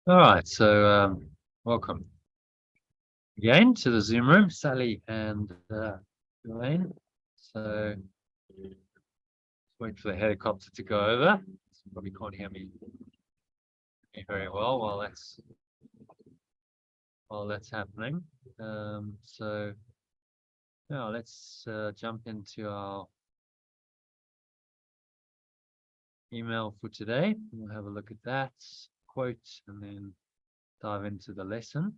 All right, so welcome again to the Zoom room, Sally and Elaine. So wait for the helicopter to go over. You probably can't hear me very well while that's happening. So now let's jump into our email for today. We'll have a look at that quote and then dive into the lesson.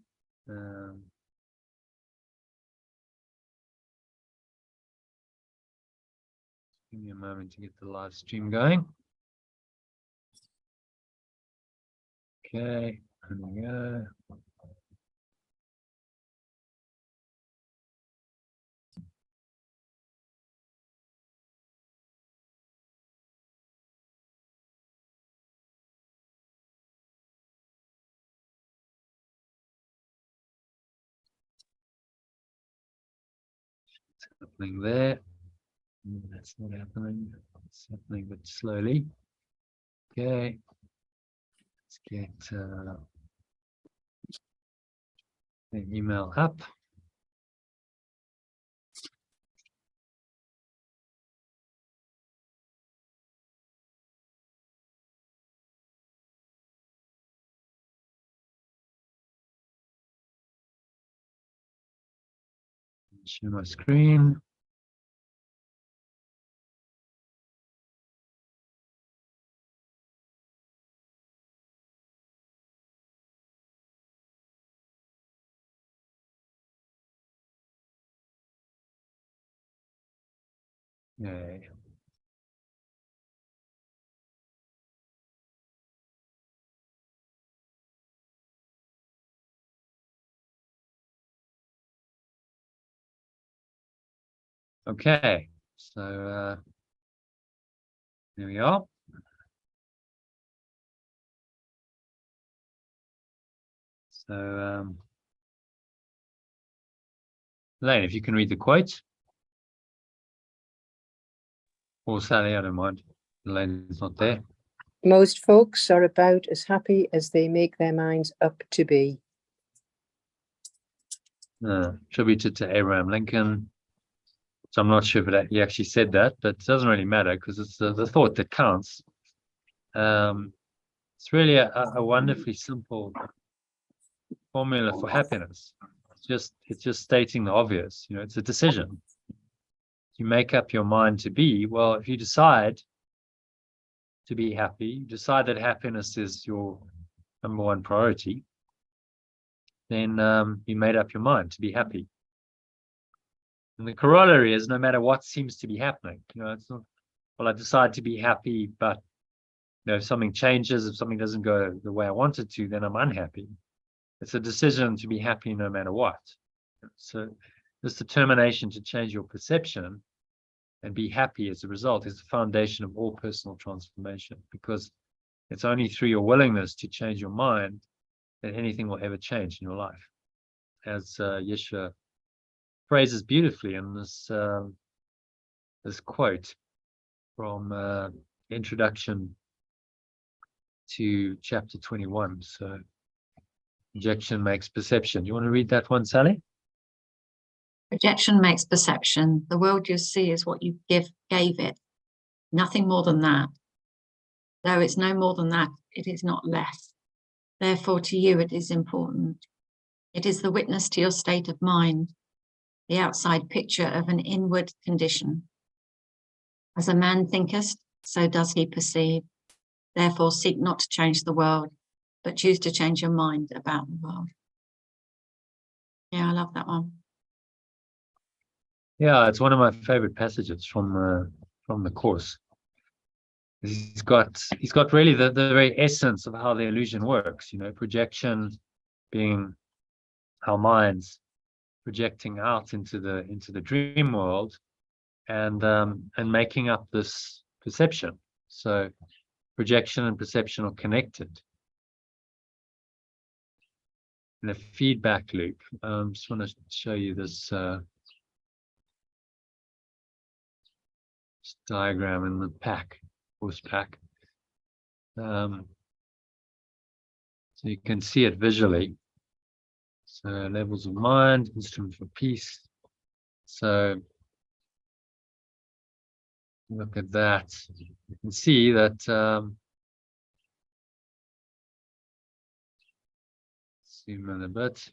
Give me a moment to get the live stream going. Okay, here we go. Happening there. That's not happening. It's happening a bit slowly. Okay. Let's get the email up. Share my screen. Yay. Okay, so here we are. So Elaine, if you can read the quote. Or Sally, I don't mind. Elaine's not there. Most folks are about as happy as they make their minds up to be. Attributed to Abraham Lincoln. So I'm not sure if he actually said that, but it doesn't really matter because it's the thought that counts. It's really a wonderfully simple formula for happiness. It's just stating the obvious. You know, it's a decision. You make up your mind to be. Well, if you decide to be happy, you decide that happiness is your number one priority, then you made up your mind to be happy. And the corollary is no matter what seems to be happening, you know, it's not, well, I decide to be happy, but you know, if something changes, if something doesn't go the way I want it to, then I'm unhappy. It's a decision to be happy no matter what. So this determination to change your perception and be happy as a result is the foundation of all personal transformation, because it's only through your willingness to change your mind that anything will ever change in your life. As Yeshua phrases beautifully in this quote from introduction to chapter 21. So projection makes perception. You want to read that one, Sally? Projection makes perception. The world you see is what you gave it. Nothing more than that. Though it's no more than that, it is not less. Therefore, to you, it is important. It is the witness to your state of mind, the outside picture of an inward condition. As a man thinketh, so does he perceive. Therefore, seek not to change the world, but choose to change your mind about the world. Yeah, I love that one. Yeah, it's one of my favorite passages from the course. He's got really the very essence of how the illusion works. You know, projection being our minds projecting out into the dream world, and making up this perception. So projection and perception are connected in a feedback loop. Just want to show you this diagram in the course pack. So you can see it visually. So levels of mind, instrument for peace. So look at that. You can see that zoom in a bit.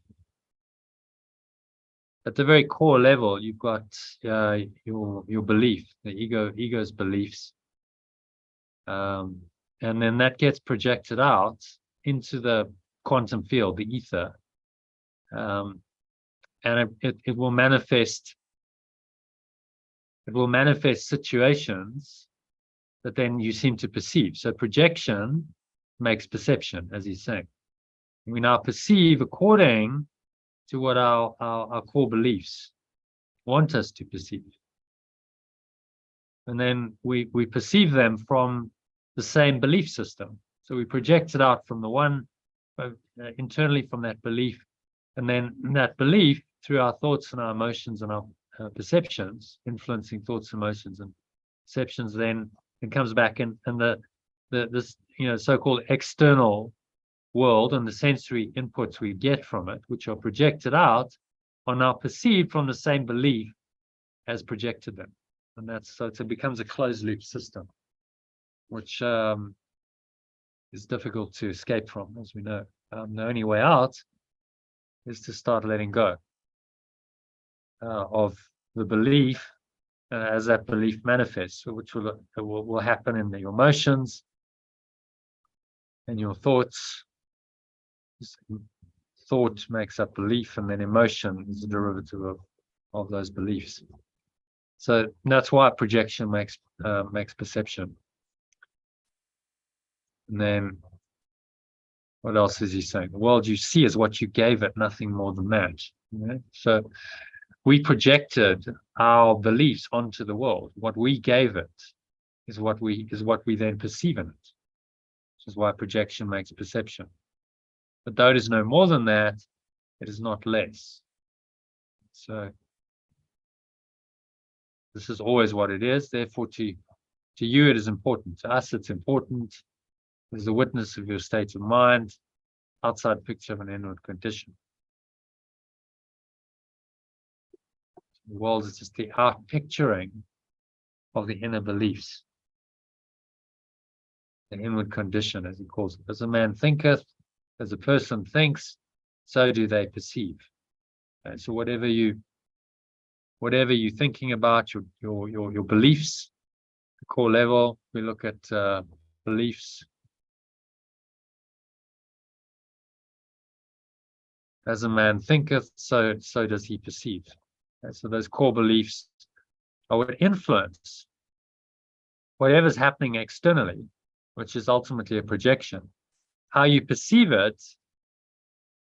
At the very core level, you've got your belief, the ego's beliefs, and then that gets projected out into the quantum field, the ether, and it will manifest. It will manifest situations that then you seem to perceive. So projection makes perception, as he's saying. We now perceive according to what our core beliefs want us to perceive. And then we perceive them from the same belief system. So we project it out from the one, internally from that belief. And then that belief, through our thoughts and our emotions and our perceptions, influencing thoughts, emotions, and perceptions, then it comes back and this so-called external world and the sensory inputs we get from it, which are projected out, are now perceived from the same belief as projected them. And that's so it becomes a closed loop system, which is difficult to escape from, as we know. The only way out is to start letting go of the belief as that belief manifests, which will happen in your emotions and your thoughts. Thought makes up belief, and then emotion is a derivative of those beliefs. So that's why projection makes perception. And then what else is he saying? The world you see is what you gave it, nothing more than that. So we projected our beliefs onto the world. What we gave it is what we then perceive in it, which is why projection makes perception. But though it is no more than that, it is not less. So this is always what it is. Therefore, to you, it is important. To us, it's important. It is a witness of your state of mind, outside picture of an inward condition. The world is just the outpicturing of the inner beliefs, the inward condition, as he calls it. As a man thinketh, as a person thinks, so do they perceive. And so whatever you're thinking about, your beliefs, the core level, we look at beliefs. As a man thinketh, so does he perceive. And so those core beliefs are what influence whatever's happening externally, which is ultimately a projection. How you perceive it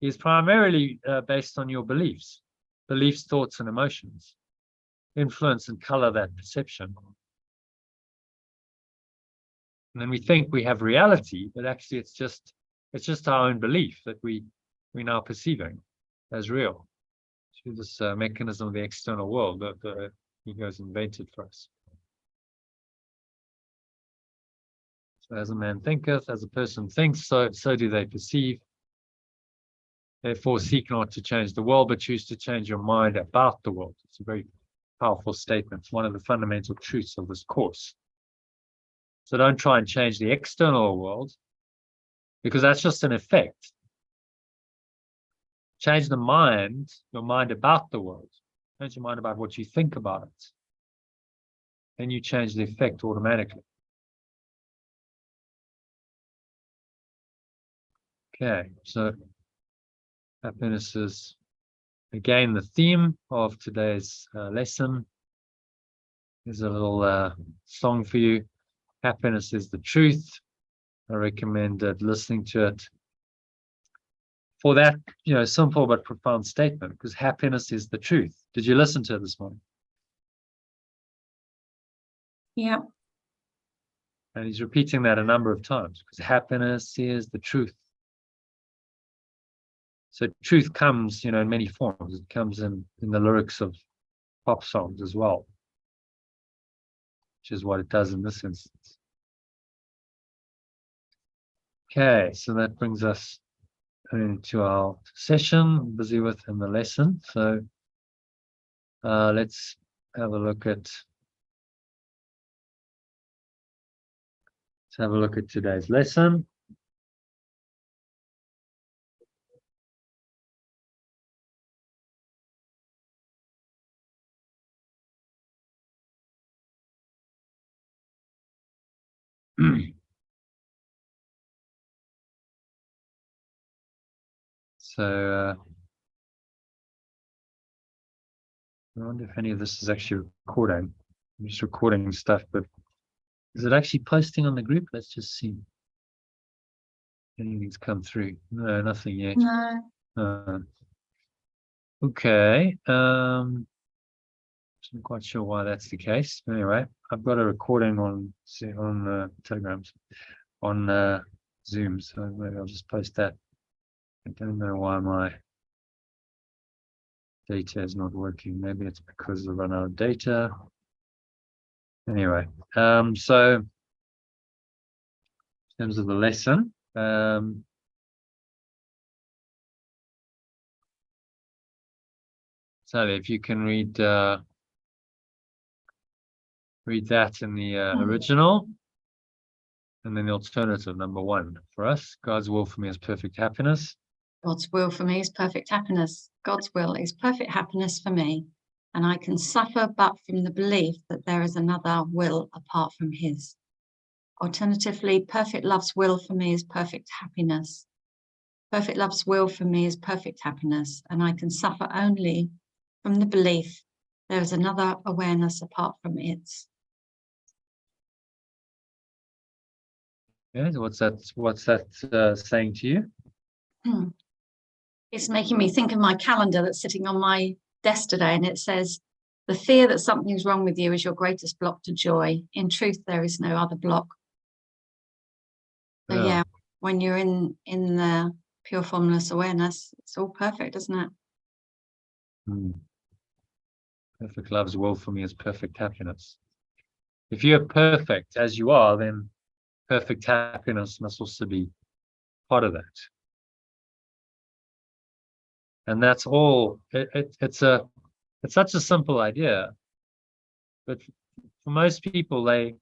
is primarily based on your beliefs, thoughts, and emotions. Influence and color that perception. And then we think we have reality, but actually it's just our own belief that we're now perceiving as real through this mechanism of the external world that the ego has invented for us. So as a man thinketh, as a person thinks, so do they perceive. Therefore, seek not to change the world, but choose to change your mind about the world. It's a very powerful statement. It's one of the fundamental truths of this course. So don't try and change the external world, because that's just an effect. Change the mind, your mind about the world. Change your mind about what you think about it. Then you change the effect automatically. Okay, so happiness is again the theme of today's lesson. Here's a little song for you. Happiness is the truth. I recommend listening to it for that, simple but profound statement, because happiness is the truth. Did you listen to it this morning? Yeah. And he's repeating that a number of times, because happiness is the truth. So truth comes, in many forms. It comes in the lyrics of pop songs as well, which is what it does in this instance. Okay, so that brings us into our session, busy within the lesson. So let's have a look at today's lesson. So I wonder if any of this is actually recording. I'm just recording stuff, but is it actually posting on the group? Let's just see. Anything's come through? No, nothing yet. No. Okay. I'm not quite sure why that's the case. Anyway, I've got a recording on Telegrams, on Zoom, so maybe I'll just post that. I don't know why my data is not working. Maybe it's because I've run out of data. Anyway, so in terms of the lesson, so if you can read that in the original, and then the alternative, number 1 for us, God's will for me is perfect happiness. God's will for me is perfect happiness. God's will is perfect happiness for me, and I can suffer but from the belief that there is another will apart from his. Alternatively, perfect love's will for me is perfect happiness. Perfect love's will for me is perfect happiness, and I can suffer only from the belief there is another awareness apart from its. Yeah, what's that saying to you? It's making me think of my calendar that's sitting on my desk today, and it says, the fear that something's wrong with you is your greatest block to joy. In truth, there is no other block. So yeah, when you're in the pure formless awareness, it's all perfect, isn't it? Perfect love's will for me is perfect happiness. If you're perfect as you are, then perfect happiness must also be part of that. And that's all. It's such a simple idea, but for most people, they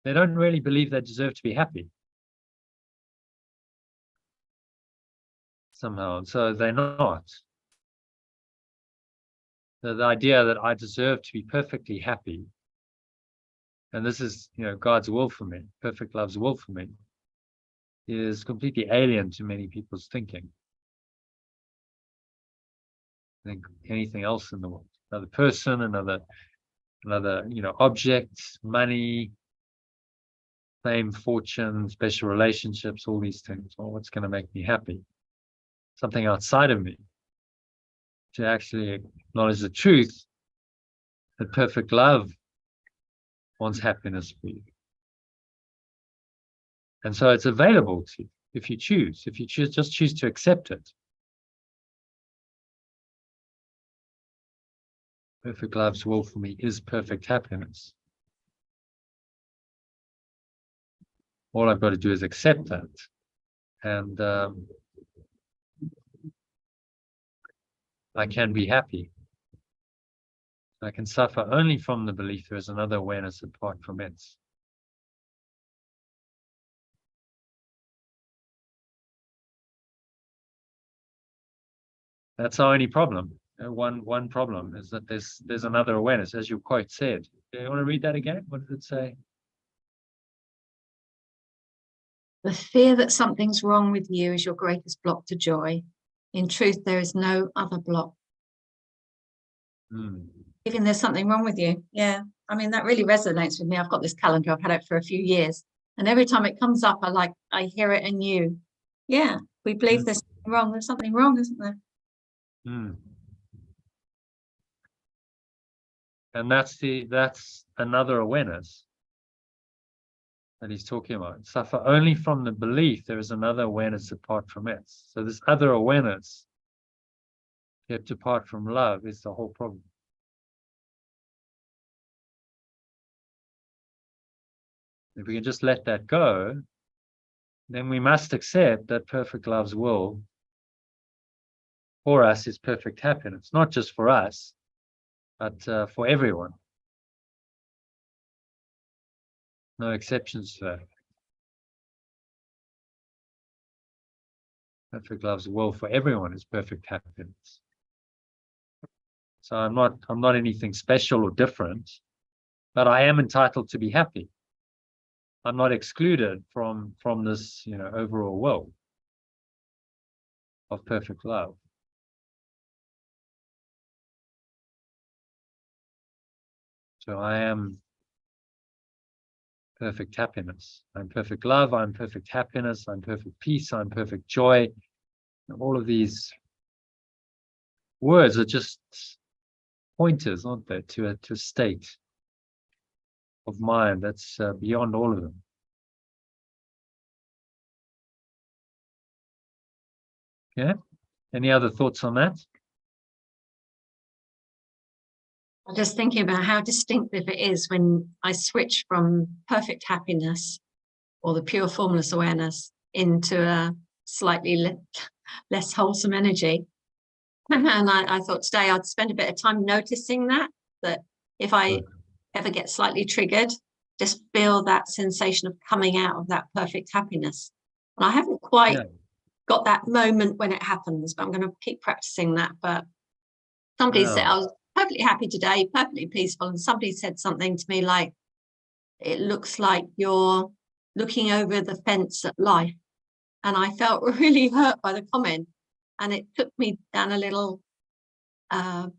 don't really believe they deserve to be happy somehow. So they're not. The idea that I deserve to be perfectly happy, and this is, God's will for me, perfect love's will for me, is completely alien to many people's thinking. I think anything else in the world, another person, another object, money, fame, fortune, special relationships, all these things. Well, what's going to make me happy? Something outside of me. To actually acknowledge the truth that perfect love wants happiness for you. And so it's available to you if you choose. If you just choose to accept it. Perfect love's will for me is perfect happiness. All I've got to do is accept that. And I can be happy. I can suffer only from the belief there is another awareness apart from it. That's our only problem. One problem is that there's another awareness, as your quote said. Do you want to read that again? What did it say? The fear that something's wrong with you is your greatest block to joy. In truth, there is no other block. Even there's something wrong with you. Yeah. I mean, that really resonates with me. I've got this calendar. I've had it for a few years. And every time it comes up, I hear it anew. Yeah. We believe there's something wrong. There's something wrong, isn't there? And that's another awareness that he's talking about. Suffer only from the belief there is another awareness apart from it. So this other awareness, kept apart from love, is the whole problem. If we can just let that go, then we must accept that perfect love's will for us is perfect happiness, not just for us, but for everyone. No exceptions to that. Perfect love's will for everyone is perfect happiness. So I'm not anything special or different, but I am entitled to be happy. I'm not excluded from this, overall will of perfect love. So I am perfect happiness. I'm perfect love. I'm perfect happiness. I'm perfect peace. I'm perfect joy. And all of these words are just pointers, aren't they, to a state of mind that's beyond all of them. Yeah. Any other thoughts on that? I'm just thinking about how distinctive it is when I switch from perfect happiness or the pure formless awareness into a slightly less wholesome energy. And I thought today I'd spend a bit of time noticing that if I ever get slightly triggered, just feel that sensation of coming out of that perfect happiness. And I haven't quite got that moment when it happens, but I'm going to keep practicing that. But somebody said I was perfectly happy today, perfectly peaceful, and somebody said something to me like, it looks like you're looking over the fence at life. And I felt really hurt by the comment, and it took me down a little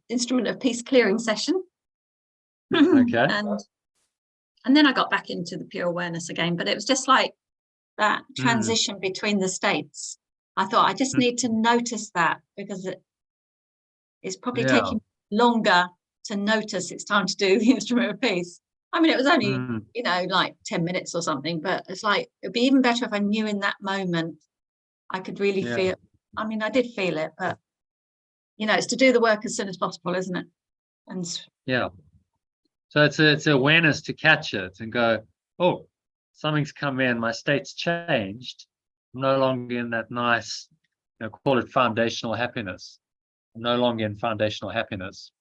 instrument of peace clearing session. Okay. And then I got back into the pure awareness again, but it was just like that transition between the states. I thought I just need to notice that, because it's probably taking longer to notice it's time to do the instrument of peace. I mean, it was only, like 10 minutes or something, but it's like, it'd be even better if I knew in that moment I could really feel. I mean, I did feel it, but it's to do the work as soon as possible, isn't it? And so it's awareness to catch it and go, oh, something's come in, my state's changed. I'm no longer in that nice, call it foundational happiness. I'm no longer in foundational happiness.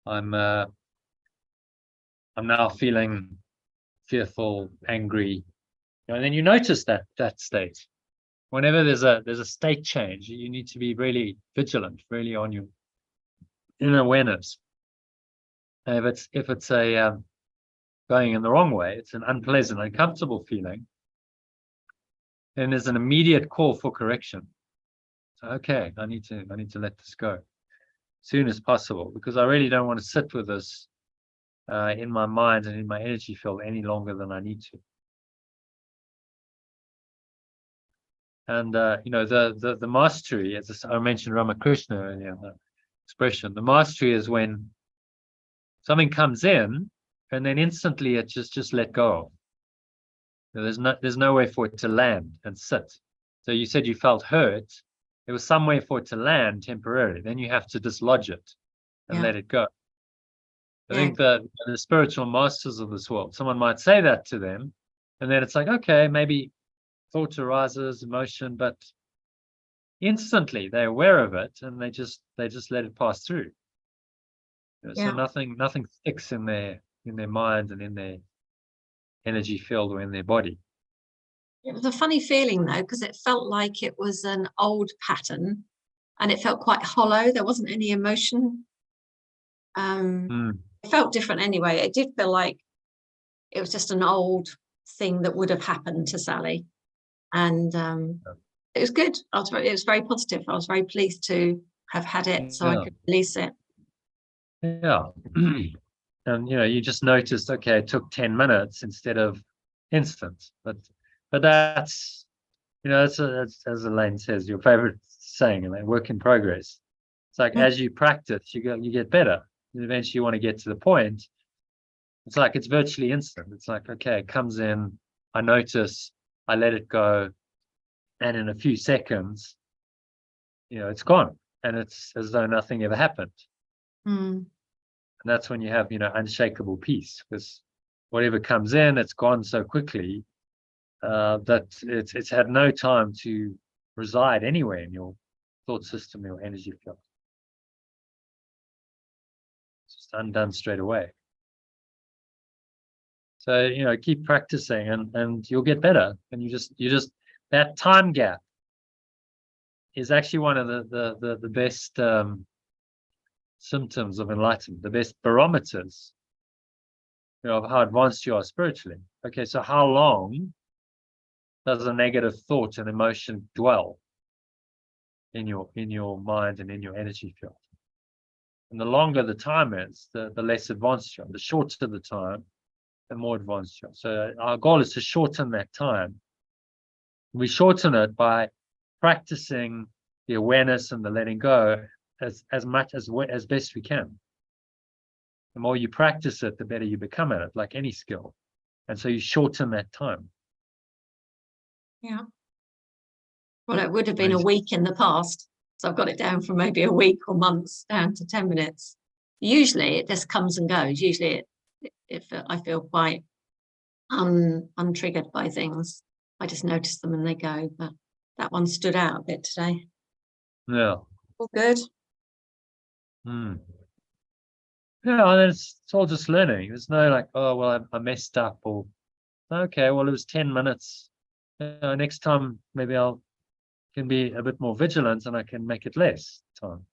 I'm now feeling fearful, angry, and then you notice that state. Whenever there's a state change, you need to be really vigilant, really on your inner awareness. And if it's a going in the wrong way, it's an unpleasant, uncomfortable feeling, then there's an immediate call for correction. So, okay, I need to let this go as soon as possible, because I really don't want to sit with this in my mind and in my energy field any longer than I need to. And the mastery, as I mentioned Ramakrishna earlier, the expression, the mastery is when something comes in and then instantly it just let go of. There's no way for it to land and sit. So you said you felt hurt. There was some way for it to land temporarily. Then you have to dislodge it and let it go. I think that the spiritual masters of this world, someone might say that to them, and then it's like, okay, maybe thought arises, emotion, but instantly they're aware of it and they just let it pass through. So nothing sticks in their mind and in their energy field or in their body. It was a funny feeling though, because it felt like it was an old pattern and it felt quite hollow. There wasn't any emotion. It felt different anyway. It did feel like it was just an old thing that would have happened to Sally. And it was good. It was very positive. I was very pleased to have had it so I could release it. Yeah. And you just noticed, okay, it took 10 minutes instead of instant. But that's that's as Elaine says, your favorite saying, Elaine, work in progress. It's like as you practice, you get better. And eventually you want to get to the point. It's like it's virtually instant. It's like, okay, it comes in, I notice, I let it go, and in a few seconds, it's gone. And it's as though nothing ever happened. And that's when you have, unshakable peace, because whatever comes in, it's gone so quickly that it's had no time to reside anywhere in your thought system, your energy field. It's just undone straight away. So, keep practicing and you'll get better. And you just that time gap is actually one of the best symptoms of enlightenment, the best barometers, of how advanced you are spiritually. Okay, so how long does a negative thought and emotion dwell in your mind and in your energy field? And the longer the time is, the less advanced you are. The shorter the time, the more advanced you are. So our goal is to shorten that time. We shorten it by practicing the awareness and the letting go as much as best we can. The more you practice it, the better you become at it, like any skill. And so you shorten that time. Yeah. Well, it would have been a week in the past. So I've got it down from maybe a week or months down to 10 minutes. Usually it just comes and goes. Usually I feel quite untriggered by things. I just notice them and they go. But that one stood out a bit today. Yeah. All good. Yeah, and it's all just learning. There's no like, oh, well, I messed up, or okay, well, it was 10 minutes. Next time, maybe can be a bit more vigilant and I can make it less time.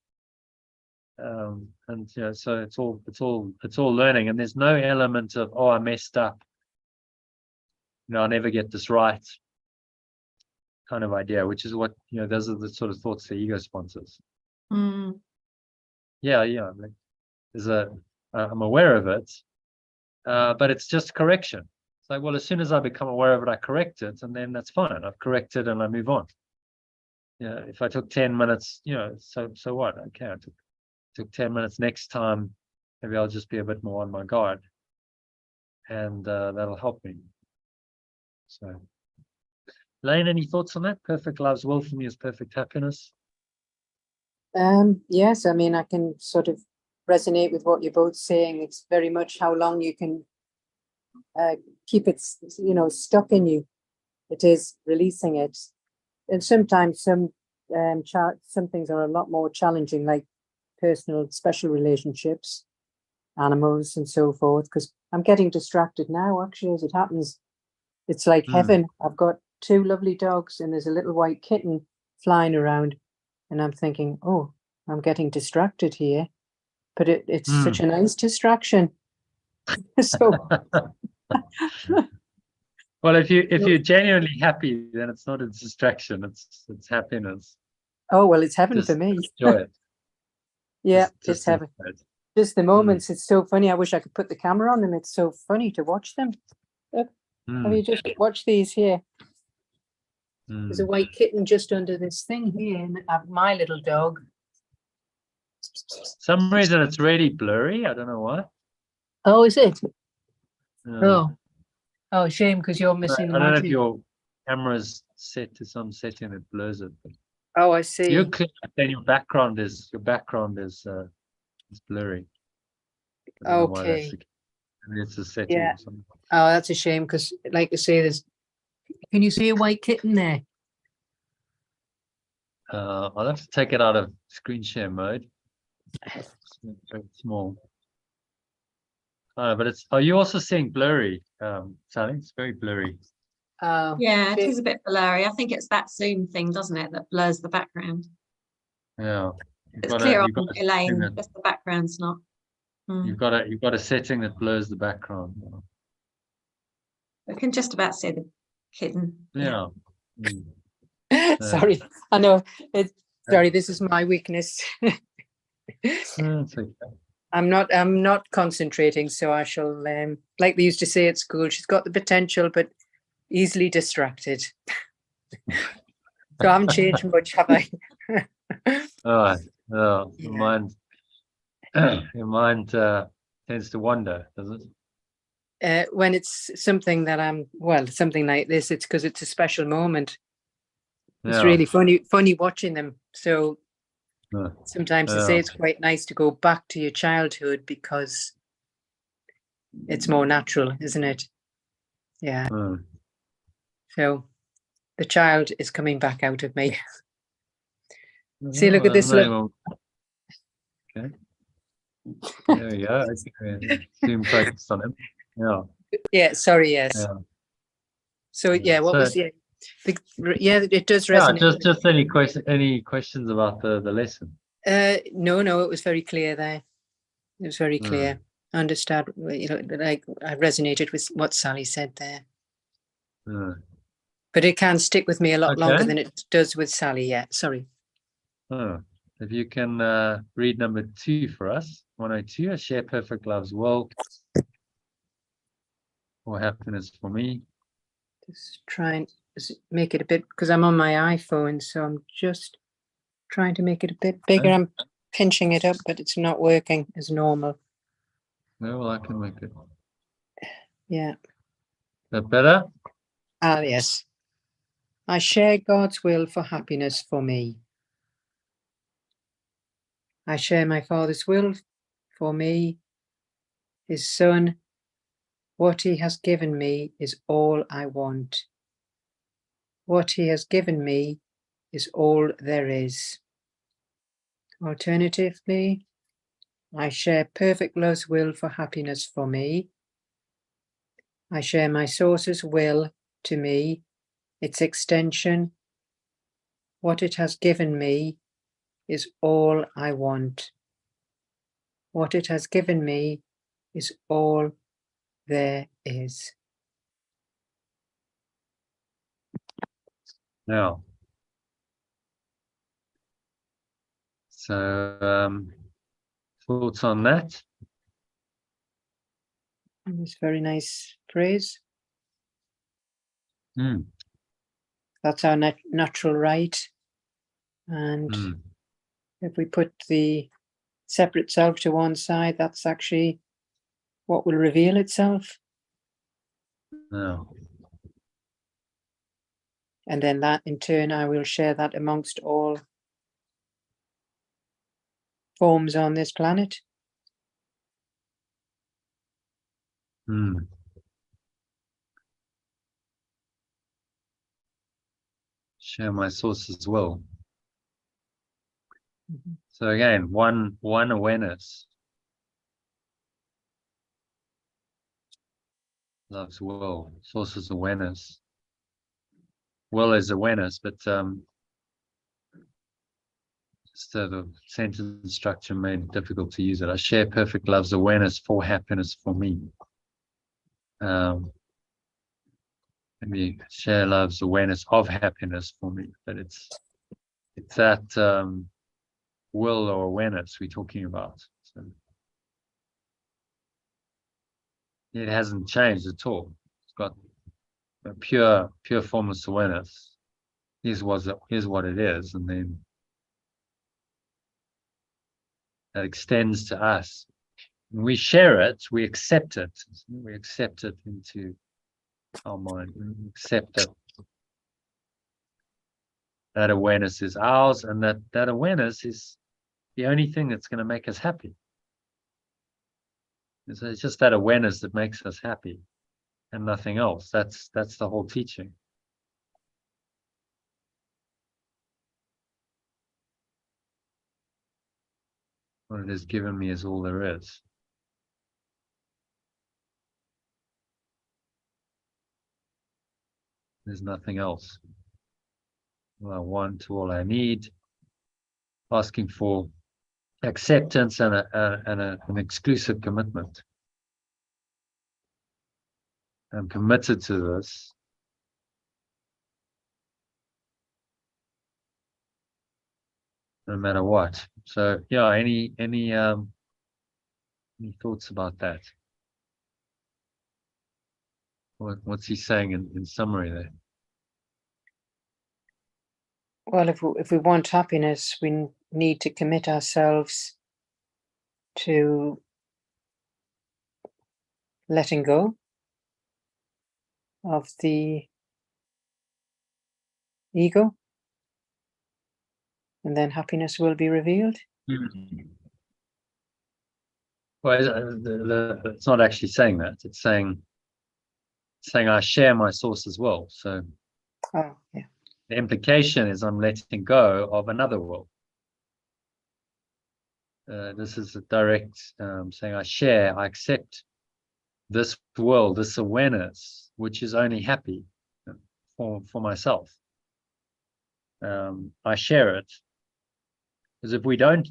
And so it's all learning, and there's no element of, oh, I messed up. I'll never get this right. Kind of idea, which is what those are the sort of thoughts the ego sponsors. Yeah. Like, I'm aware of it, but it's just correction. It's like, well, as soon as I become aware of it, I correct it, and then that's fine. I've corrected and I move on. If I took 10 minutes, so what? Okay, I took 10 minutes. Next time, maybe I'll just be a bit more on my guard, and that'll help me. So, Lane, any thoughts on that? Perfect love's will for me is perfect happiness. Yes, I mean, I can sort of resonate with what you're both saying. It's very much how long you can keep it, stuck in you. It is releasing it. And sometimes some things are a lot more challenging, like personal, special relationships, animals, and so forth. Because I'm getting distracted now, actually, as it happens. It's like heaven. I've got 2 lovely dogs, and there's a little white kitten flying around, and I'm thinking, oh, I'm getting distracted here. But it's such a nice distraction. So. Well, if you're genuinely happy, then it's not a distraction. It's happiness. Oh, well, it's heaven for me. Enjoy it. Yeah, it's heaven. Just the moments. It's so funny. I wish I could put the camera on them. It's so funny to watch them. Look, have you just watched these here? There's a white kitten just under this thing here, and my little dog. Some reason it's really blurry. I don't know why. Oh, is it? Oh, shame, because you're missing the I don't know magic. if your camera's set to some setting that blurs it. But oh, I see. You're clear, then your background is blurry. Okay. Maybe it's a setting or something. Oh, that's a shame, because like I say, can you see a white kitten there? I'll have to take it out of screen share mode. It's very small. But are you also seeing blurry, Sally? It's very blurry. Yeah, it is a bit blurry. I think it's that Zoom thing, doesn't it, that blurs the background. Yeah. It's clear on Elaine, just the background's not. You've got a setting that blurs the background. I can just about see the kitten. Yeah. Sorry, I know. Sorry, this is my weakness. It's okay. I'm not concentrating, so I shall, like they used to say at school, she's got the potential, but easily distracted. So I haven't changed much, have I? Your mind tends to wander, does it? When it's something that something like this, it's because it's a special moment. It's really funny watching them. So sometimes they say it's quite nice to go back to your childhood because it's more natural, isn't it? Yeah. So the child is coming back out of me. See, look at this. Look. Okay. There we go. Okay. Zoom focused on him. Yeah. Yeah, sorry, yes. Yeah. So Yeah, yeah, what so- was yeah, it does Yeah. resonate. Just any questions about the lesson? No, it was very clear there. It was very Hmm. clear. I understand, like I resonated with what Sally said there. But it can stick with me a lot longer Okay. than it does with Sally. Yeah, sorry. Oh, if you can read number 2 for us, 102. I share perfect love's will or happiness for me. Just try and make it a bit, because I'm on my iPhone, so I'm just trying to make it a bit bigger. Okay. I'm pinching it up, but it's not working as normal. No, well, I can make it. Yeah. Is that better? Ah, yes. I share God's will for happiness for me. I share my Father's will for me, his Son. What he has given me is all I want. What he has given me is all there is. Alternatively, I share perfect love's will for happiness for me. I share my source's will to me, its extension. What it has given me is all I want. What it has given me is all there is. Now. So, thoughts on that? It's very nice phrase. Hmm. That's our natural right. And Hmm. if we put the separate self to one side, that's actually what will reveal itself. Now. And then that in turn, I will share that amongst all forms on this planet. Hmm. Share my source as well. Mhm. So again, one awareness. Love's will. Source is awareness. Will is awareness, but instead of sentence structure made it difficult to use it. I share perfect love's awareness for happiness for me. Maybe share love's awareness of happiness for me, but it's that will or awareness we're talking about. So it hasn't changed at all. It's got a pure formless awareness. Here's what it is, and then that extends to us. When we share it, we accept it. We accept it into our mind. We accept it. That awareness is ours, and that awareness is the only thing that's going to make us happy. It's just that awareness that makes us happy, and nothing else. That's the whole teaching. What it has given me is all there is. There's nothing else. All I want, all I need. Asking for acceptance and an exclusive commitment. I'm committed to this. No matter what. So yeah, any thoughts about that? What's he saying in summary there? Well, if we want happiness, we need to commit ourselves to letting go of the ego, and then happiness will be revealed. Well, it's not actually saying that. It's saying I share my source as well. So Oh, yeah. the implication is I'm letting go of another will. this is a direct saying, I share, I accept this world, this awareness, which is only happy for myself. I share it, because if we don't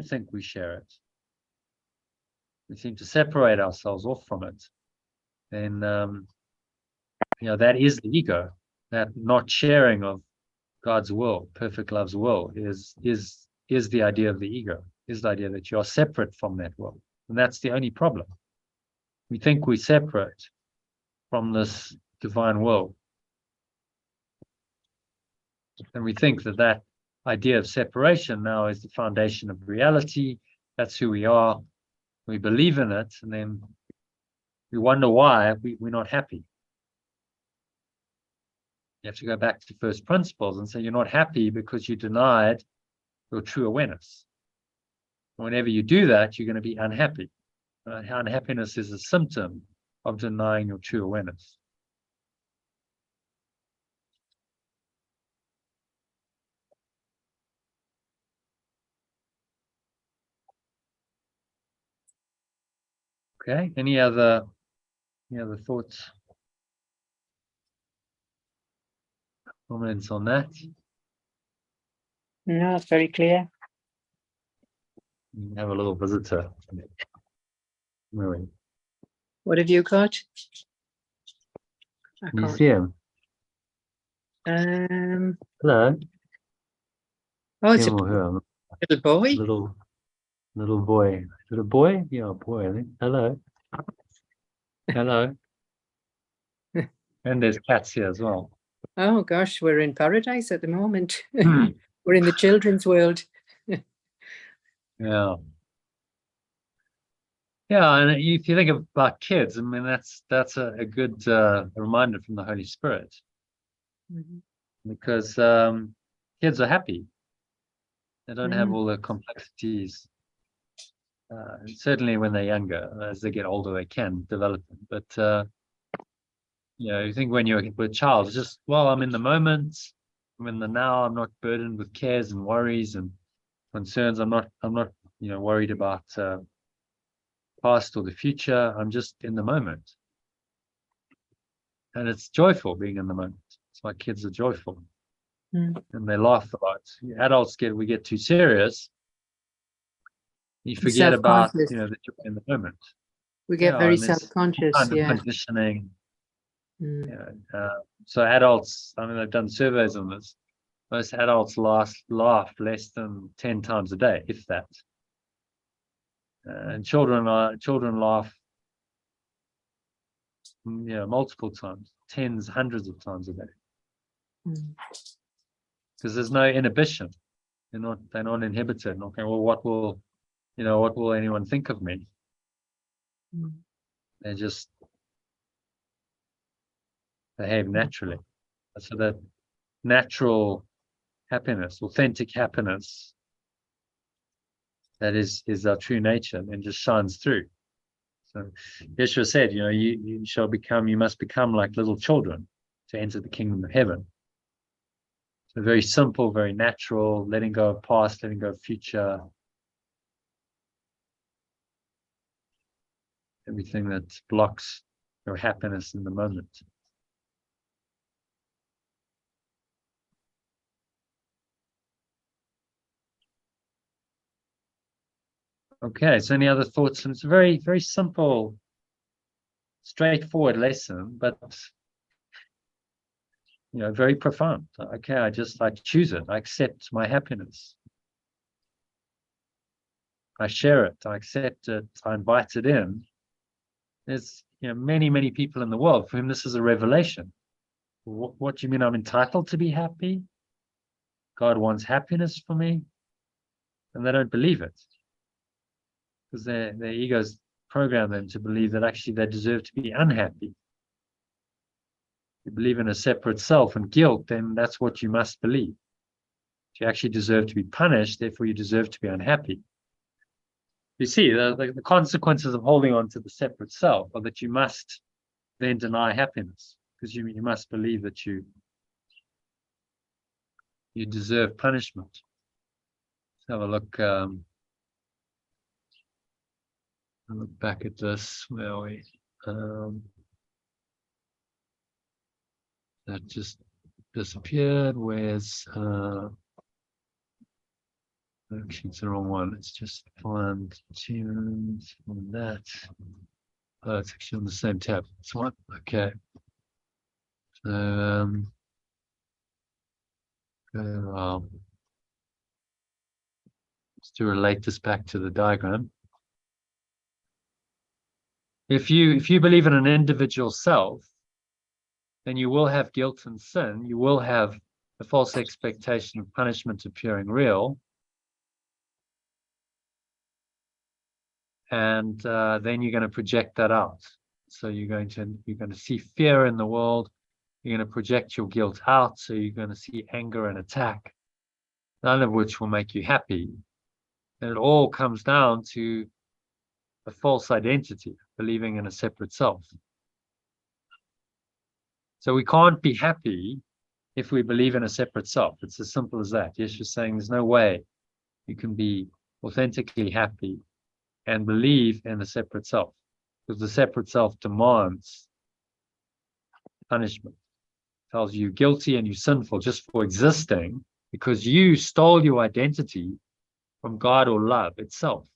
think we share it, we seem to separate ourselves off from it. Then that is the ego. That not sharing of God's will, perfect love's will, is the idea of the ego. Is the idea that you are separate from that will, and that's the only problem. We think we're separate from this divine will, and we think that idea of separation now is the foundation of reality. That's who we are. We believe in it, and then we wonder why we're not happy. You have to go back to first principles and say you're not happy because you denied your true awareness. Whenever you do that, you're going to be unhappy. Unhappiness is a symptom of denying your true awareness. Okay, any other thoughts, comments on that? No, it's very clear. You have a little visitor. Really. What have you got? I Can you can't. see him? Hello. Oh, it's a Him or her? little boy. Little boy. Little boy? Yeah, boy, I think. Hello. Hello. And there's cats here as well. Oh gosh, we're in paradise at the moment. Hmm. We're in the children's world. Yeah. Yeah, and if you think about kids, I mean, that's a good reminder from the Holy Spirit, because kids are happy. They don't have all the complexities. Certainly when they're younger. As they get older, they can develop them. But you think when you're a child, it's just, well, I'm in the moment, I'm in the now. I'm not burdened with cares and worries and concerns. I'm not worried about past or the future. I'm just in the moment, and it's joyful being in the moment. It's why kids are joyful, and they laugh a lot. Adults we get too serious. You forget about Self-conscious. that you're in the moment. We get very and there's self-conscious. kind of Yeah. conditioning. So adults, I mean, they've done surveys on this. Most adults laugh less than 10 times a day, if that. And children laugh, multiple times, tens, hundreds of times a day, because there's no inhibition. They're not inhibited. Okay, well, what will anyone think of me? They just behave naturally. So that natural happiness, authentic happiness, that is our true nature, and just shines through. So Yeshua said, you must become like little children to enter the kingdom of heaven. So very simple, very natural, letting go of past, letting go of future, everything that blocks your happiness in the moment. Okay, so any other thoughts? And it's a very, very simple, straightforward lesson, but very profound. Okay, I choose it. I accept my happiness. I share it. I accept it. I invite it in. There's many, many people in the world for whom this is a revelation. What do you mean I'm entitled to be happy? God wants happiness for me, and they don't believe it, because their egos program them to believe that actually they deserve to be unhappy. You believe in a separate self and guilt, then that's what you must believe. You actually deserve to be punished, therefore you deserve to be unhappy. You see, the consequences of holding on to the separate self are that you must then deny happiness, because you must believe that you deserve punishment. Let's have a look. look back at this. Where are we? That just disappeared. Where's actually it's the wrong one. Let's just find tunes on that. Oh, it's actually on the same tab. This one. Okay. So just to relate this back to the diagram. If you believe in an individual self, then you will have guilt and sin. You will have a false expectation of punishment appearing real. And then you're going to project that out. So you're going to see fear in the world. You're going to project your guilt out. So you're going to see anger and attack, none of which will make you happy. And it all comes down to a false identity, believing in a separate self. So we can't be happy if we believe in a separate self. It's as simple as that. Yeshua's saying there's no way you can be authentically happy and believe in a separate self, because the separate self demands punishment, tells you guilty and you're sinful just for existing, because you stole your identity from God or love itself.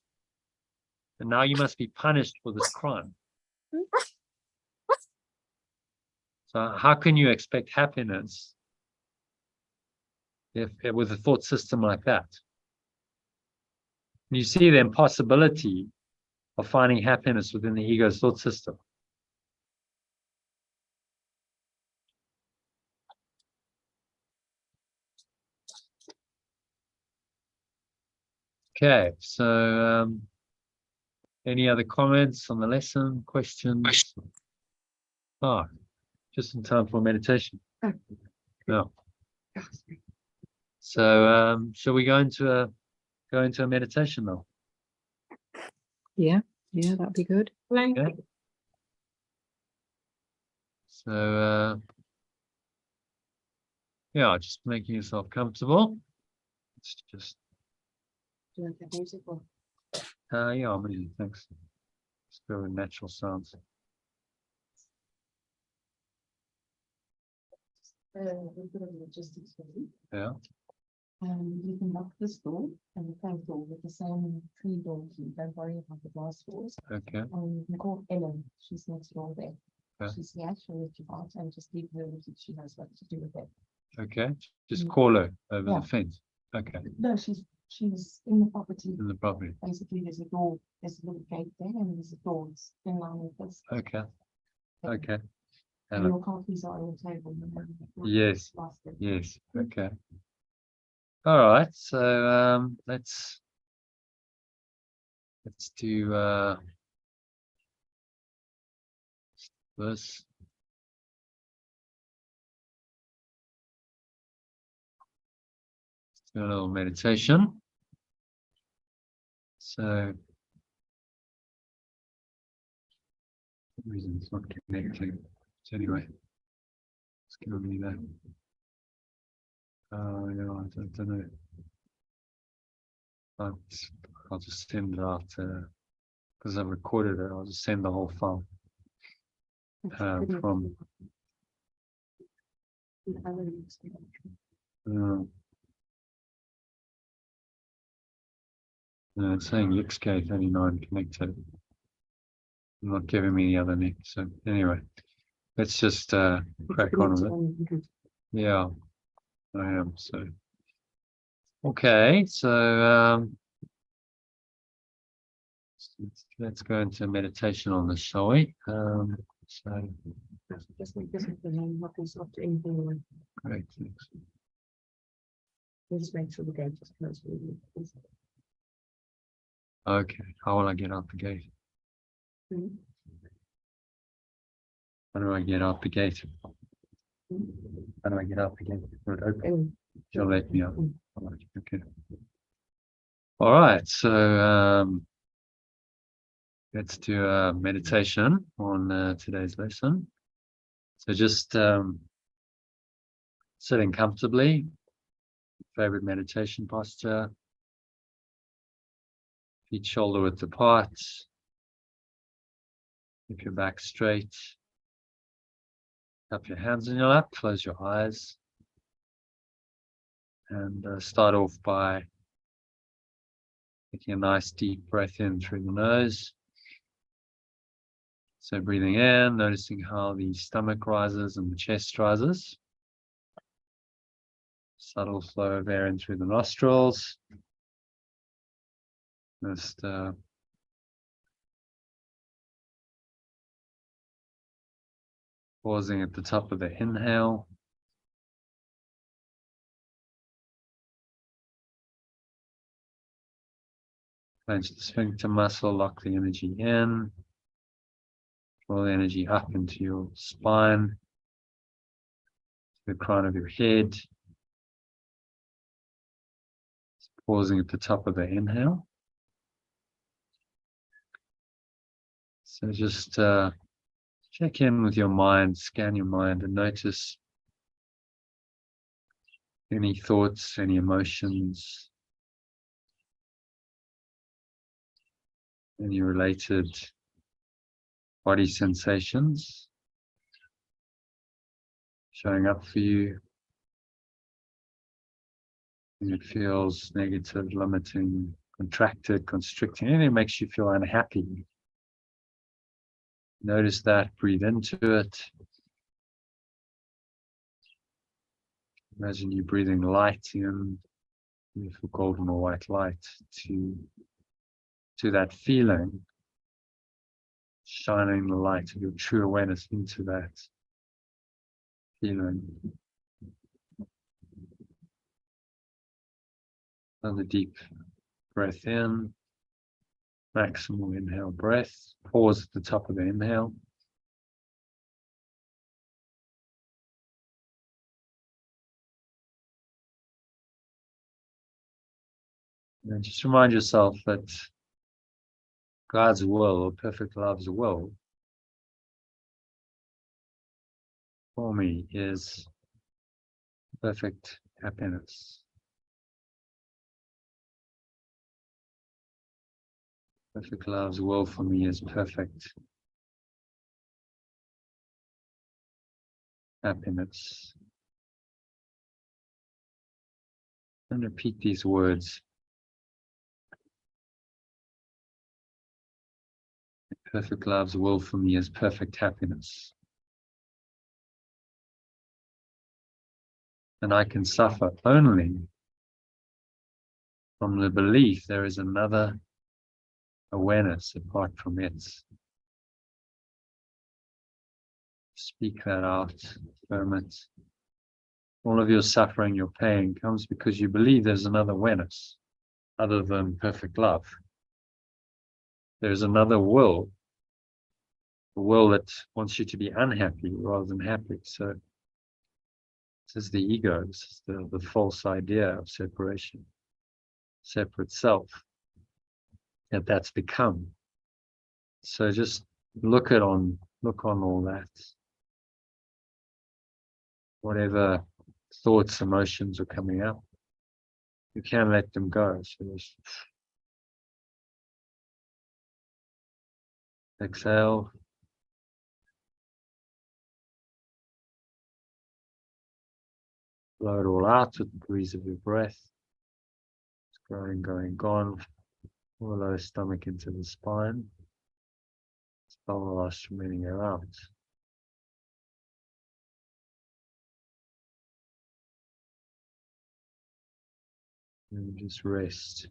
And now you must be punished for this crime. So how can you expect happiness if with a thought system like that? You see the impossibility of finding happiness within the ego's thought system. Okay, so any other comments on the lesson, questions? Oh, just in time for meditation. No. So shall we go into a meditation now? Yeah, that'd be good. Okay. So yeah, just making yourself comfortable. It's just Do you want that music or? yeah, I'm easy, thanks. Just go with natural sounds. We've got a logistics for you. Yeah. You can lock this door and the front door with the same tree door key. Don't worry about the glass doors. Okay. You can call Ellen. She's next door there. Okay. She's here. She'll let you out and just leave her with it. She knows what to do with it. Okay. Just Mm. call her over Yeah. the fence. Okay. No, she's in the property. In the property. Basically, there's a door. There's a little gate there, and there's a door. It's in line with this. Okay. Okay. And Hello. your coffees are on the table. Yes. Last bit. Yes. Okay. All right. So let's do this. Let's do a little meditation. So for some reason it's not connecting. So anyway, it's giving me that. Yeah, I don't know. I'll just send it out because I've recorded it. I'll just send the whole file from. No, it's saying XK39 connected. Not giving me the other link. So anyway, let's just crack on with it. Yeah, I am. So okay, so let's go into meditation on this, shall we? So Just make this the name, not to anything. great, thanks. Just make sure the gate is closed. Okay, how will I get out the gate? How do I get out the gate? How do I get out the gate? Will it open? She'll let me out. Okay. All right, so let's do a meditation on today's lesson. So just sitting comfortably, favorite meditation posture, feet shoulder width apart, Keep your back straight. Cup your hands in your lap, close your eyes. And start off by taking a nice deep breath in through the nose. So breathing in, noticing how the stomach rises and the chest rises. Subtle flow of air in through the nostrils. Just pausing at the top of the inhale. Clench the sphincter muscle, lock the energy in. Draw the energy up into your spine, to the crown of your head. Pausing at the top of the inhale. So just check in with your mind, scan your mind, and notice any thoughts, any emotions, any related body sensations showing up for you. And it feels negative, limiting, contracted, constricting, anything that makes you feel unhappy. Notice that, breathe into it. Imagine you breathing light in, beautiful golden or white light to that feeling, shining the light of your true awareness into that feeling. Another deep breath in, maximal inhale breath. Pause at the top of the inhale. And just remind yourself that God's will, or perfect love's will, for me is perfect happiness. Perfect love's will for me is perfect happiness. And repeat these words. Perfect love's will for me is perfect happiness. And I can suffer only from the belief there is another awareness apart from it. Speak that out, affirm it. All of your suffering, your pain comes because you believe there's another awareness other than perfect love. There's another will, a will that wants you to be unhappy rather than happy. So this is the ego, this is the false idea of separation, separate self, that's become. So just look on all that. Whatever thoughts, emotions are coming up, you can't let them go. So just exhale. Blow it all out with the breeze of your breath. It's going, gone. All the lower stomach into the spine. Expel the last remaining air out. And just rest.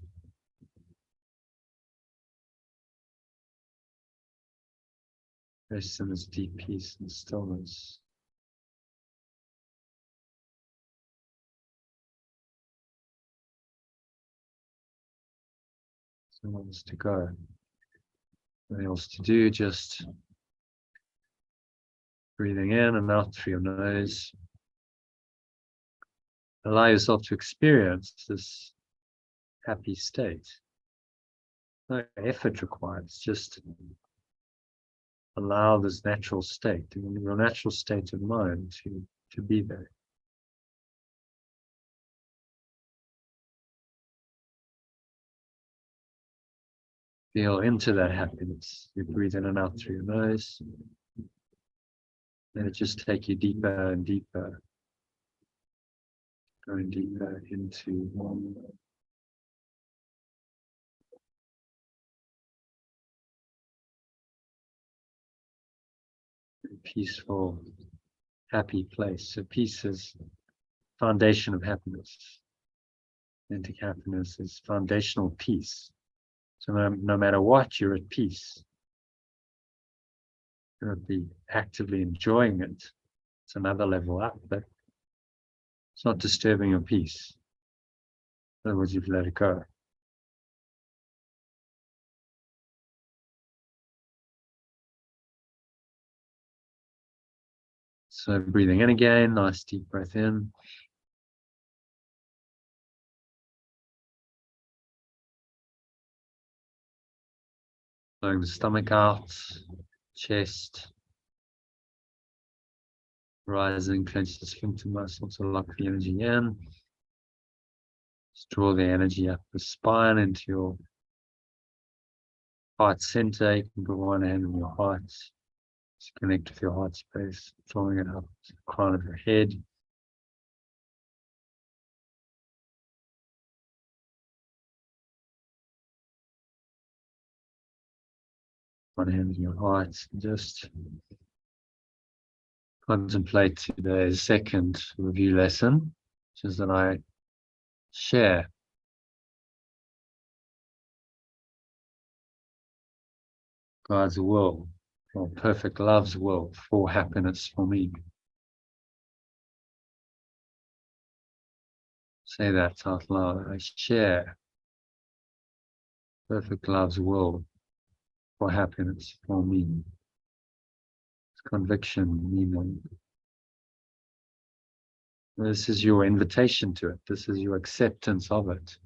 Rest in this deep peace and stillness. Nothing else to go. Nothing else to do, just breathing in and out through your nose. Allow yourself to experience this happy state. No effort required, it's just allow this natural state, your natural state of mind to be there. Feel into that happiness. You breathe in and out through your nose. Let it just take you deeper and deeper. Going deeper into a peaceful, happy place. So peace is foundation of happiness. Authentic happiness is foundational peace. So no matter what, you're at peace. You won't be actively enjoying it. It's another level up, but it's not disturbing your peace. In other words, you've let it go. So breathing in again, nice deep breath in. Blowing the stomach out, chest. Rising, clench the sphincter muscles to lock the energy in. Just draw the energy up the spine into your heart center. You can put one hand on your heart. Just connect with your heart space, drawing it up to the crown of your head. One hand on your heart. Just contemplate today's second review lesson, which is that I share God's will, or perfect love's will for happiness for me. Say that out loud. I share perfect love's will for happiness for me. It's conviction, meaning. This is your invitation to it. This is your acceptance of it.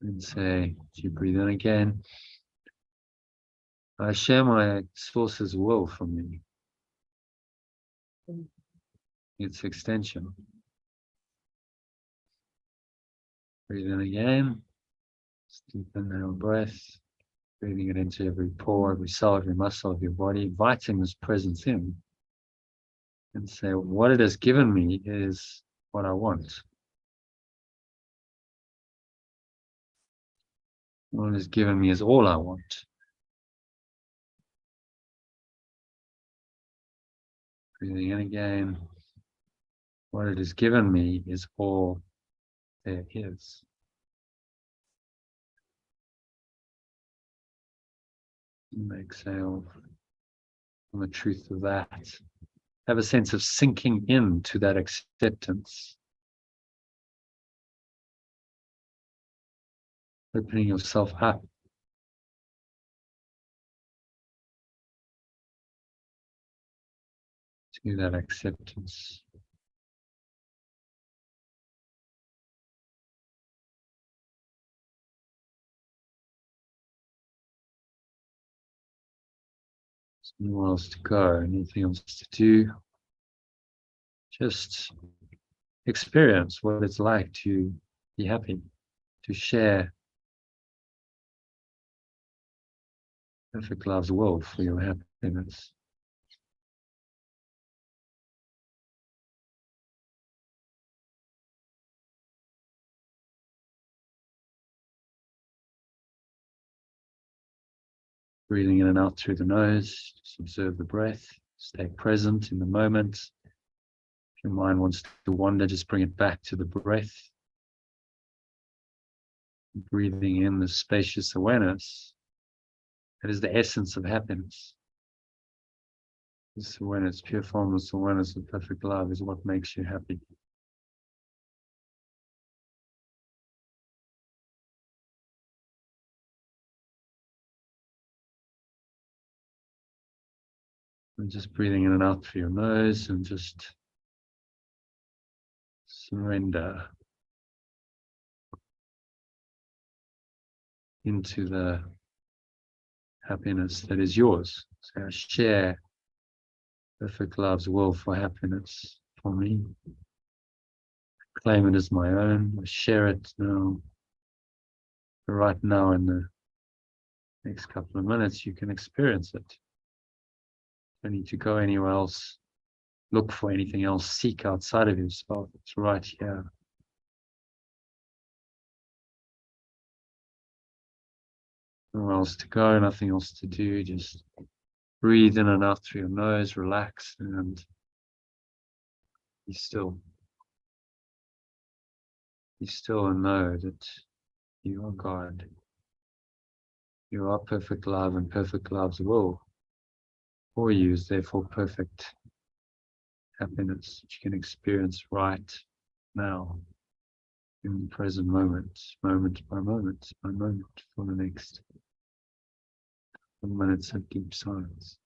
And say, as you breathe in again, I share my source's will for me. Its extension. Breathe in again. Deep inhale breath. Breathing it into every pore, every cell, every muscle of your body, inviting this presence in. And say, what it has given me is what I want. What it has given me is all I want. Breathing in again. What it has given me is all there is. And exhale on the truth of that. Have a sense of sinking into that acceptance. Opening yourself up. To that acceptance. There's nowhere else to go, anything else to do. Just experience what it's like to be happy, to share perfect love's will for your happiness. Breathing in and out through the nose, just observe the breath, stay present in the moment. If your mind wants to wander, just bring it back to the breath. Breathing in the spacious awareness. That is the essence of happiness. This awareness, pure formless awareness of perfect love is what makes you happy. And just breathing in and out through your nose and just surrender into the happiness that is yours. So I share perfect love's will for happiness for me. claim it as my own. I share it now. Right now, in the next couple of minutes, you can experience it. Don't need to go anywhere else, look for anything else, seek outside of yourself. It's right here. Nowhere else to go, nothing else to do. Just breathe in and out through your nose, relax, and be still. Be still and know that you are God. You are perfect love, and perfect love's will for you is therefore perfect happiness that you can experience right now, in the present moment, moment by moment for the next 1 minute of deep silence.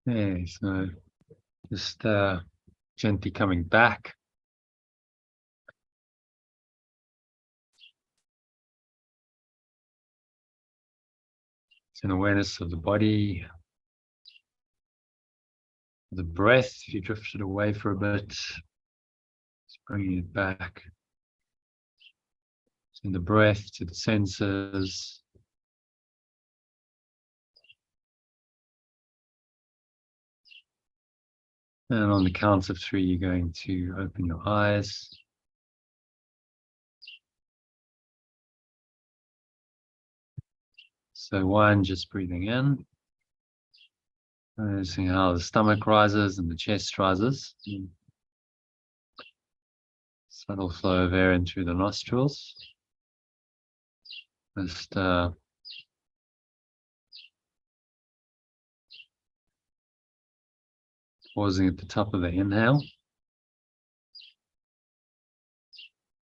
Okay, so just gently coming back. It's an awareness of the body, the breath. If you drifted away for a bit, just bringing it back. In the breath, to the senses. And on the count of 3, you're going to open your eyes. So 1, just breathing in. Noticing how the stomach rises and the chest rises. Subtle flow of air in through the nostrils. Just pausing at the top of the inhale.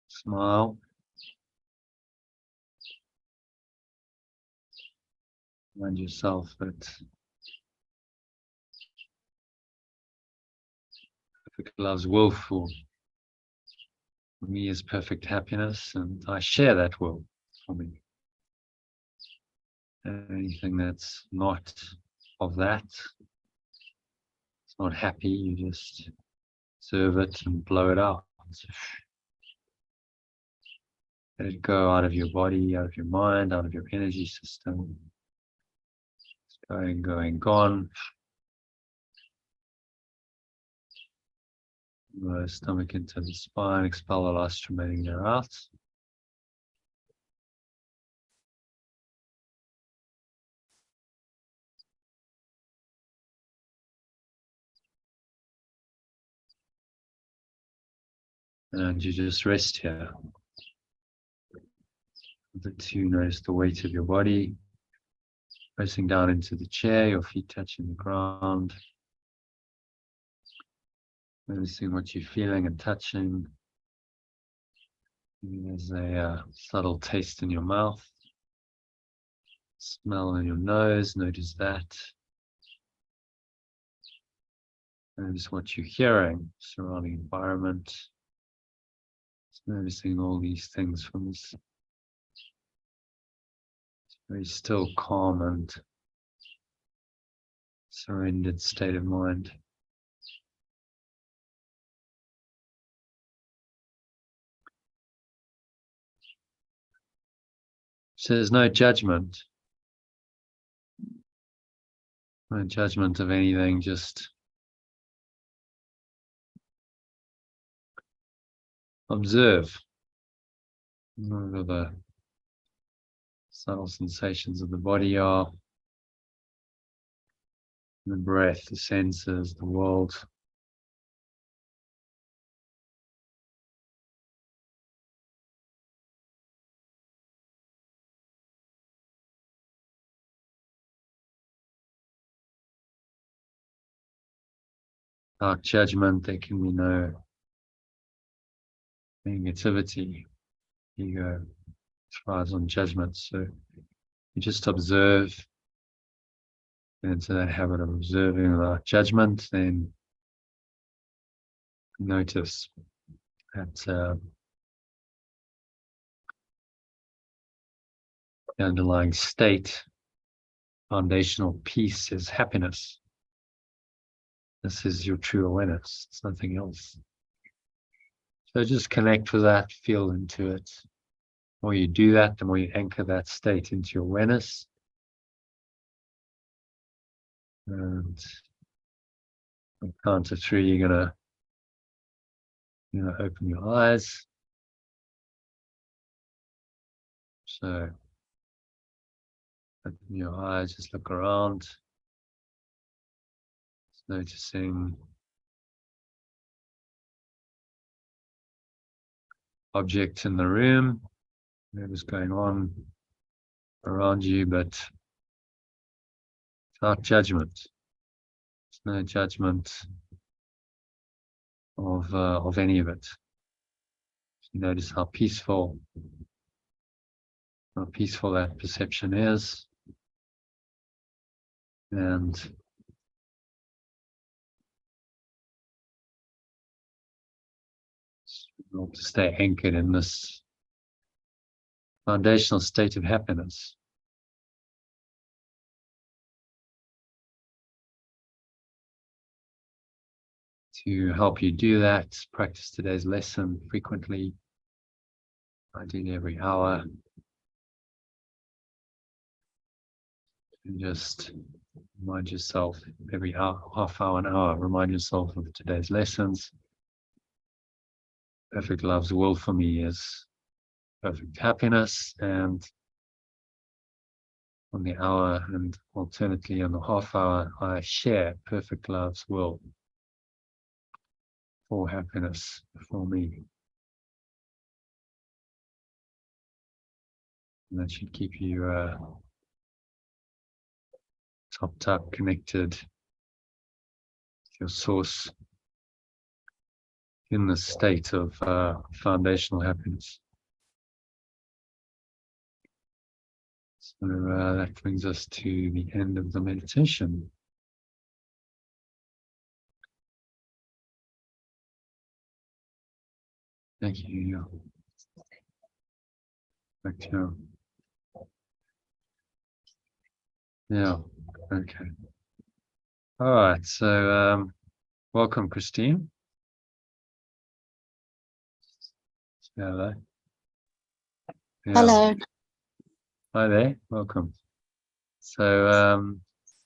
Smile. Remind yourself that perfect love's will for me is perfect happiness, and I share that will for me. Anything that's not of that, it's not happy, you just observe it and blow it out. Let it go out of your body, out of your mind, out of your energy system. It's going, gone. Stomach into the spine, expel the last remaining air out. And you just rest here. To notice the weight of your body, pressing down into the chair, your feet touching the ground. Noticing what you're feeling and touching. Maybe there's a subtle taste in your mouth. Smell in your nose, notice that. Notice what you're hearing, surrounding environment. Just noticing all these things from this very still, calm and surrendered state of mind. So there's no judgment. No judgment of anything, just observe. Whatever the subtle sensations of the body are. The breath, the senses, the world. Without judgment, there can be no negativity. Ego thrives on judgment. So you just observe, get into that habit of observing without judgment, then notice that the underlying state, foundational peace is happiness. This is your true awareness. It's nothing else. So just connect with that, feel into it. The more you do that, the more you anchor that state into your awareness. And on the count of 3, you're gonna open your eyes. So open your eyes, just look around. Just noticing objects in the room, whatever's going on around you, but without judgment. There's no judgment of any of it. You notice how peaceful that perception is, and to stay anchored in this foundational state of happiness. To help you do that, practice today's lesson frequently, ideally every hour. And just remind yourself every hour, half hour, an hour, remind yourself of today's lessons. Perfect love's will for me is perfect happiness, and on the hour and alternately on the half hour, I share perfect love's will for happiness for me. And that should keep you topped up, connected to your source in the state of foundational happiness. So that brings us to the end of the meditation. Thank you. Back to you. Yeah, okay. All right, so welcome, Christine. Hello. Yeah. Hello. Hi there, welcome. So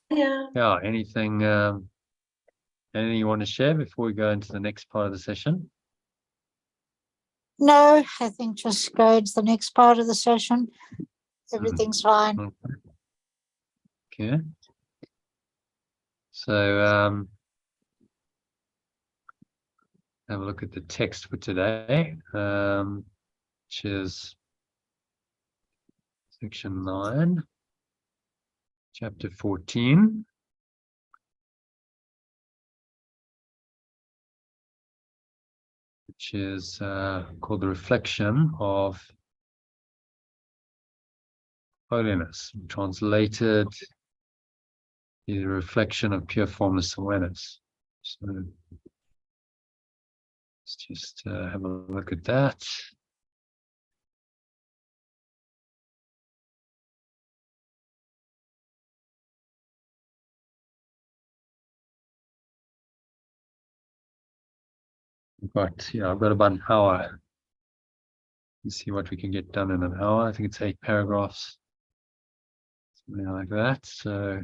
yeah, anything you want to share before we go into the next part of the session? No, I think just go into the next part of the session. Everything's fine. Okay. So have a look at the text for today, which is section 9, chapter 14. Which is called the reflection of holiness, translated the reflection of pure formless awareness. So let's just have a look at that. I've got about an hour. Let's see what we can get done in an hour. I think it's 8 paragraphs, something like that. So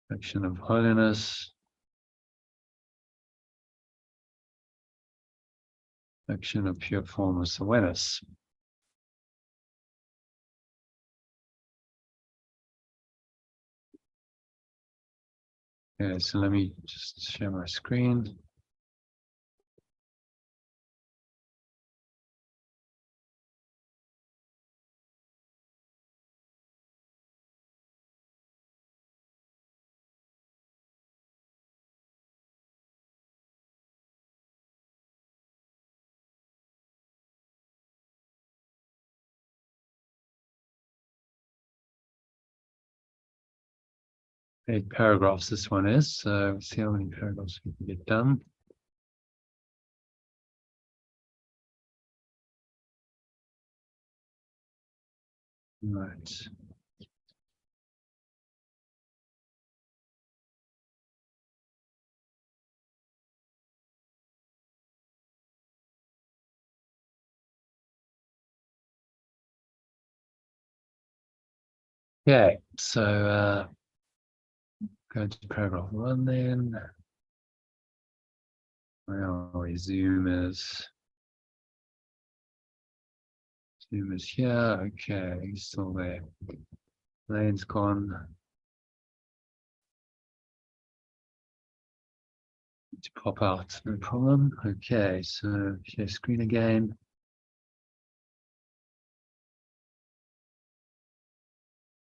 reflection of holiness, reflection of pure formless awareness. Okay, so let me just share my screen. Eight paragraphs this one is, so let's see how many paragraphs we can get done. Right. Okay, so go to paragraph 1 then. Where are we? Zoom is here. Okay, he's still there. Lane's gone. To pop out, no problem. Okay, so share screen again.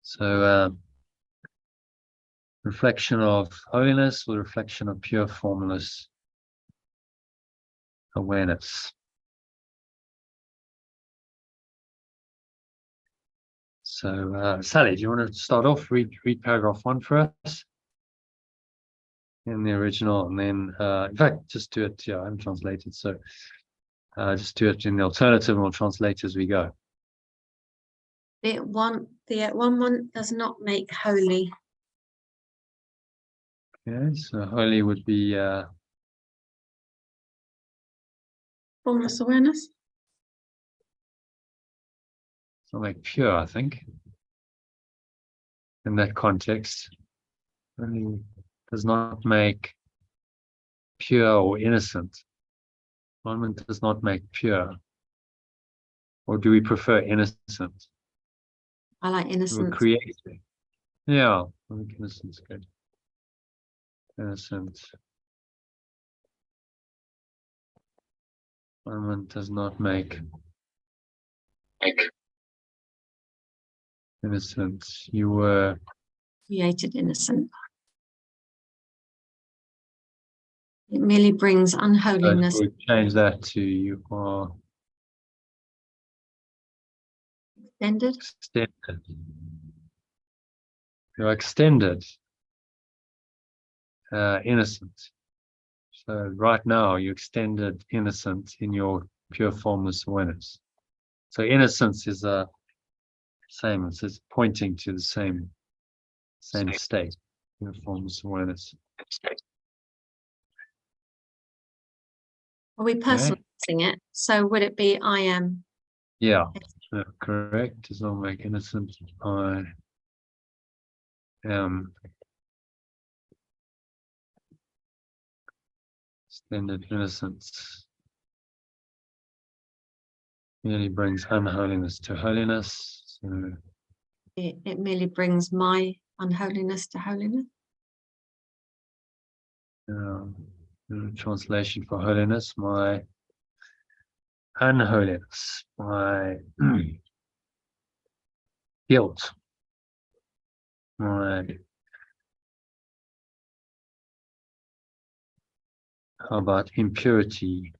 So reflection of holiness or reflection of pure formless awareness. So Sally, do you want to start off? Read paragraph 1 for us in the original, and then in fact just do it. Yeah, I'm translated, so just do it in the alternative, and we'll translate as we go. The one does not make holy. Okay, so holy would be Formless awareness. like pure, I think, in that context. Holy does not make pure or innocent. One does not make pure. Or do we prefer innocent? I like We're innocence. creating. Yeah, I think innocence is good. Innocent. Atonement does not make innocent. You were created innocent. It merely brings unholiness. we change that to you are Extended. extended. You're extended innocent. So right now you're extended innocent in your pure formless awareness. So innocence is a same, it's pointing to the same state, pure formless awareness. Are we personalizing it? So would it be I am? Yeah, correct. Does not make innocent. I am extended innocence. Merely brings unholiness to holiness. So It merely brings my unholiness to holiness. translation for holiness, my unholiness, my guilt, my how about impurity?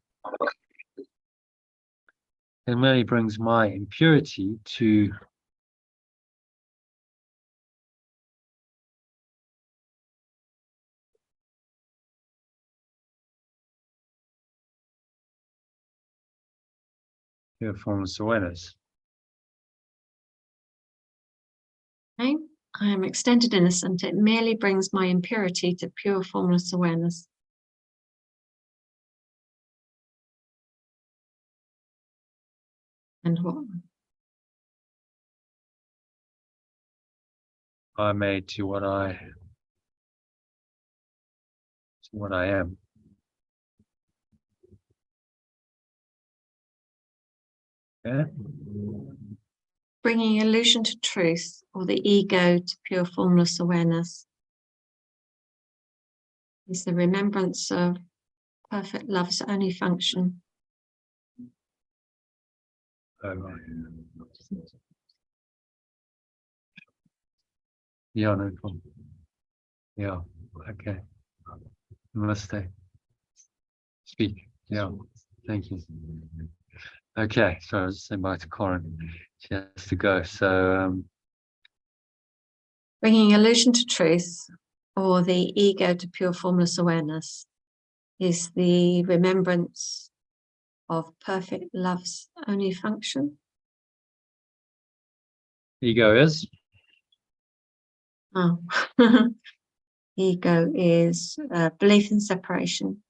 It merely brings my impurity to pure formless awareness. Okay. I am extended innocent. It merely brings my impurity to pure formless awareness. And what? I made to what I am. Yeah. Bringing illusion to truth, or the ego to pure formless awareness, is the remembrance of perfect love's only function. Oh, right. Yeah, no problem. Yeah, okay. Namaste. Speak. Yeah, thank you. Okay, so I was saying bye to Corin. She has to go. So Bringing illusion to truth, or the ego to pure formless awareness, is the remembrance of perfect love's only function. ego is Oh. Ego is belief in separation.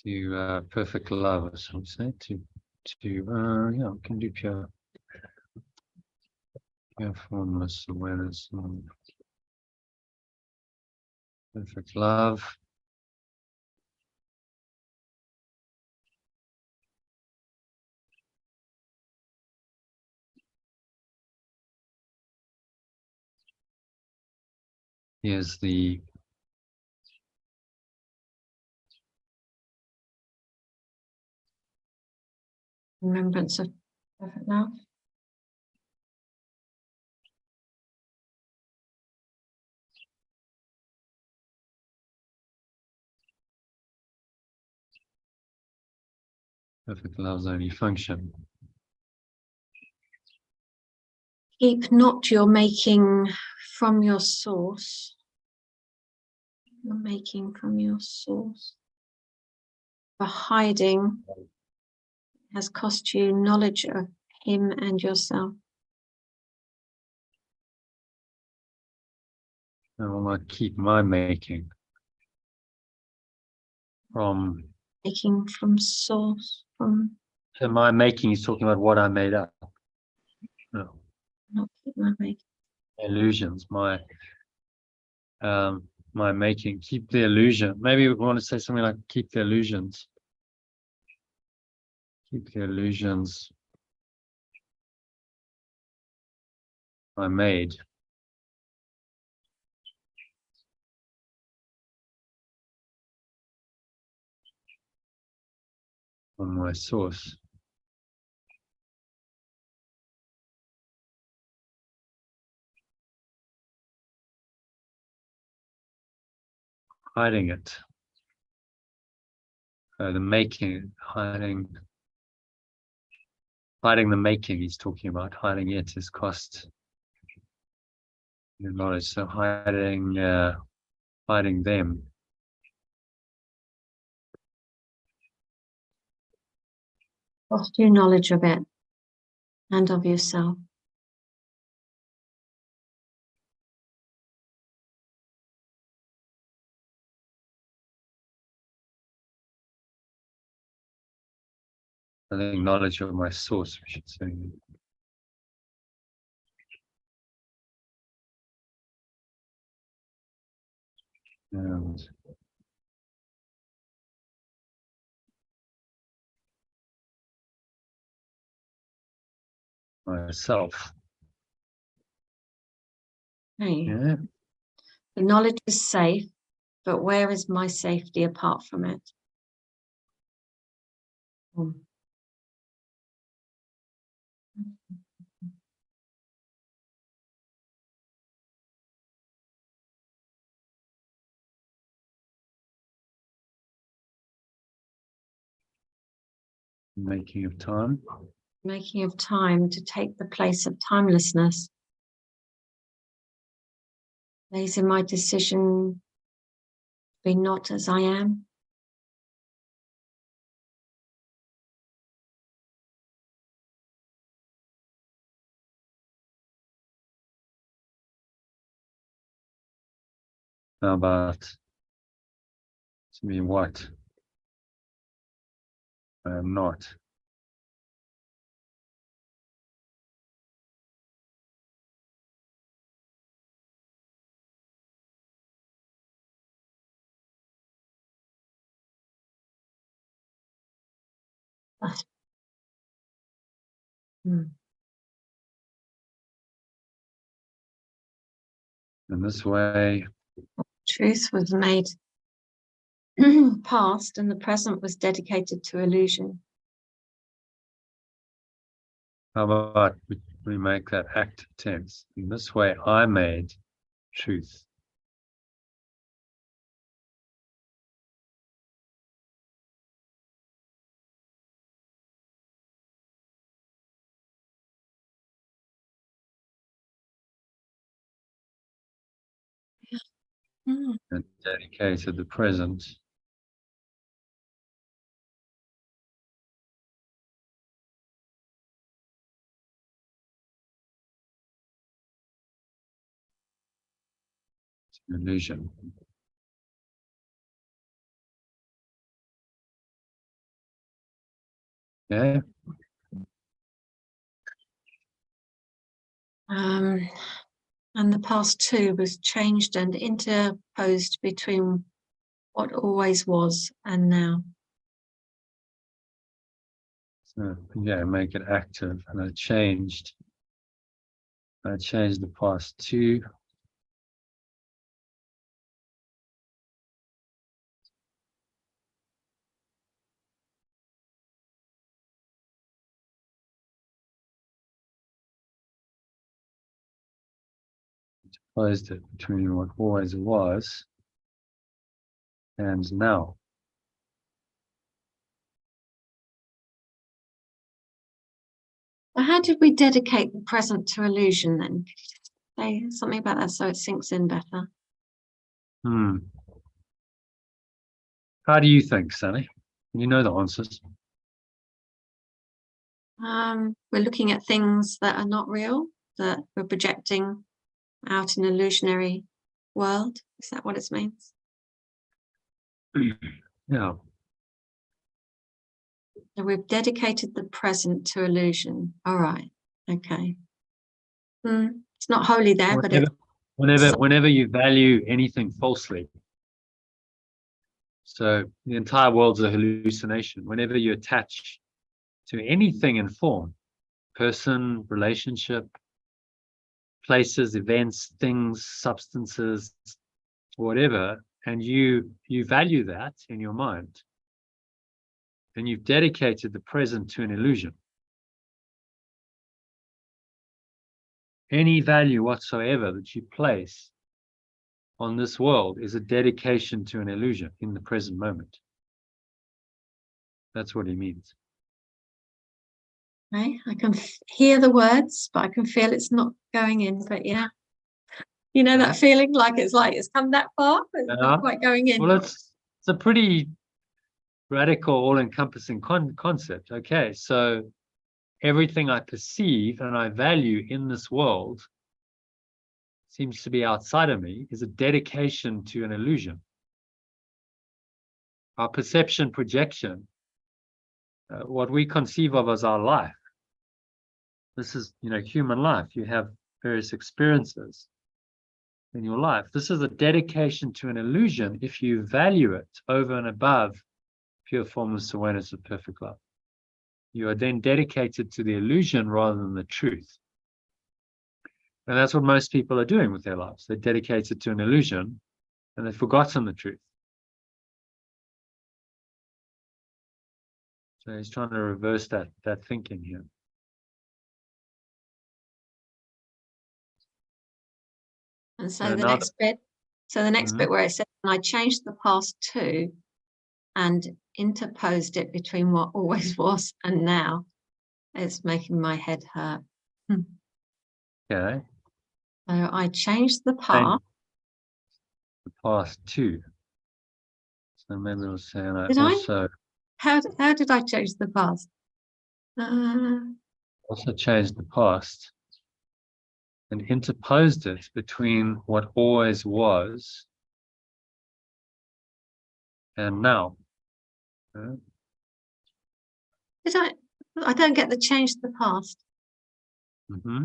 to perfect love, as we say, to yeah, we can do pure formless awareness, perfect love. Here's the Remembrance of perfect love. perfect love's only function. Keep not your making from your source. You're making from your source. For hiding has cost you knowledge of him and yourself. I will not keep my making from. Making from source, from So my making is talking about what I made up. No. not keep my making. Illusions, my making, keep the illusion. Maybe we want to say something like keep the illusions. Keep the illusions I made. On my source. Hiding it. The making, hiding the making he's talking about. Hiding it is cost your knowledge. So hiding them. Lost your knowledge of it and of yourself. I think knowledge of my source, we should say. And myself. Okay. Yeah. The knowledge is safe, but where is my safety apart from it? Making of time. Making of time to take the place of timelessness. Lays in my decision to be not as I am. How about to be what I am not? In this way, Truth was made past and the present was dedicated to illusion. how about we make that active tense? In this way, I made truth. And dedicated the present to illusion. Yeah. And the past too was changed and interposed between what always was and now. So yeah, make it active. And I changed the past to closed it between what always was and now. So how did we dedicate the present to illusion then? Could you just say something about that so it sinks in better? How do you think, Sally? You know the answers. We're looking at things that are not real, that we're projecting out in an illusionary world. Is that what it means? Yeah. So we've dedicated the present to illusion. All right. Okay. It's not wholly there, but it's Whenever you value anything falsely, so the entire world's a hallucination. Whenever you attach to anything in form, person, relationship, places, events, things, substances, whatever, and you value that in your mind, then you've dedicated the present to an illusion. Any value whatsoever that you place on this world is a dedication to an illusion in the present moment. That's what he means. Okay, I can hear the words, but I can feel it's not going in. But yeah, you know that feeling like it's come that far, but it's not quite going in. Well, it's a pretty radical, all-encompassing concept. Okay, so everything I perceive and I value in this world seems to be outside of me is a dedication to an illusion. Our perception projection, what we conceive of as our life. This is, human life. You have various experiences in your life. This is a dedication to an illusion if you value it over and above pure formless awareness of perfect love. You are then dedicated to the illusion rather than the truth. And that's what most people are doing with their lives. They're dedicated to an illusion and they've forgotten the truth. So he's trying to reverse that thinking here. And so the next bit, where it says, I changed the past too and interposed it between what always was and now, it's making my head hurt. Okay. So I changed the past. The past too. So maybe we'll say, and I Did also. How did I change the past? Also changed the past and interposed it between what always was and now. Did I don't get the change the past. Mm-hmm.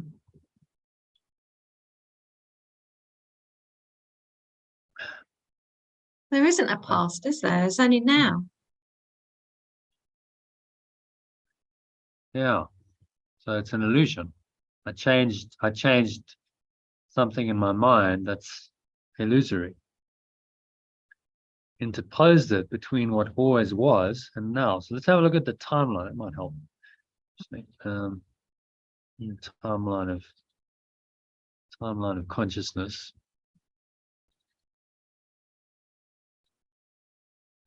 There isn't a past, is there? It's only now. Yeah. So it's an illusion. I changed something in my mind that's illusory. Interposed it between what always was and now. So let's have a look at the timeline. It might help. Timeline of consciousness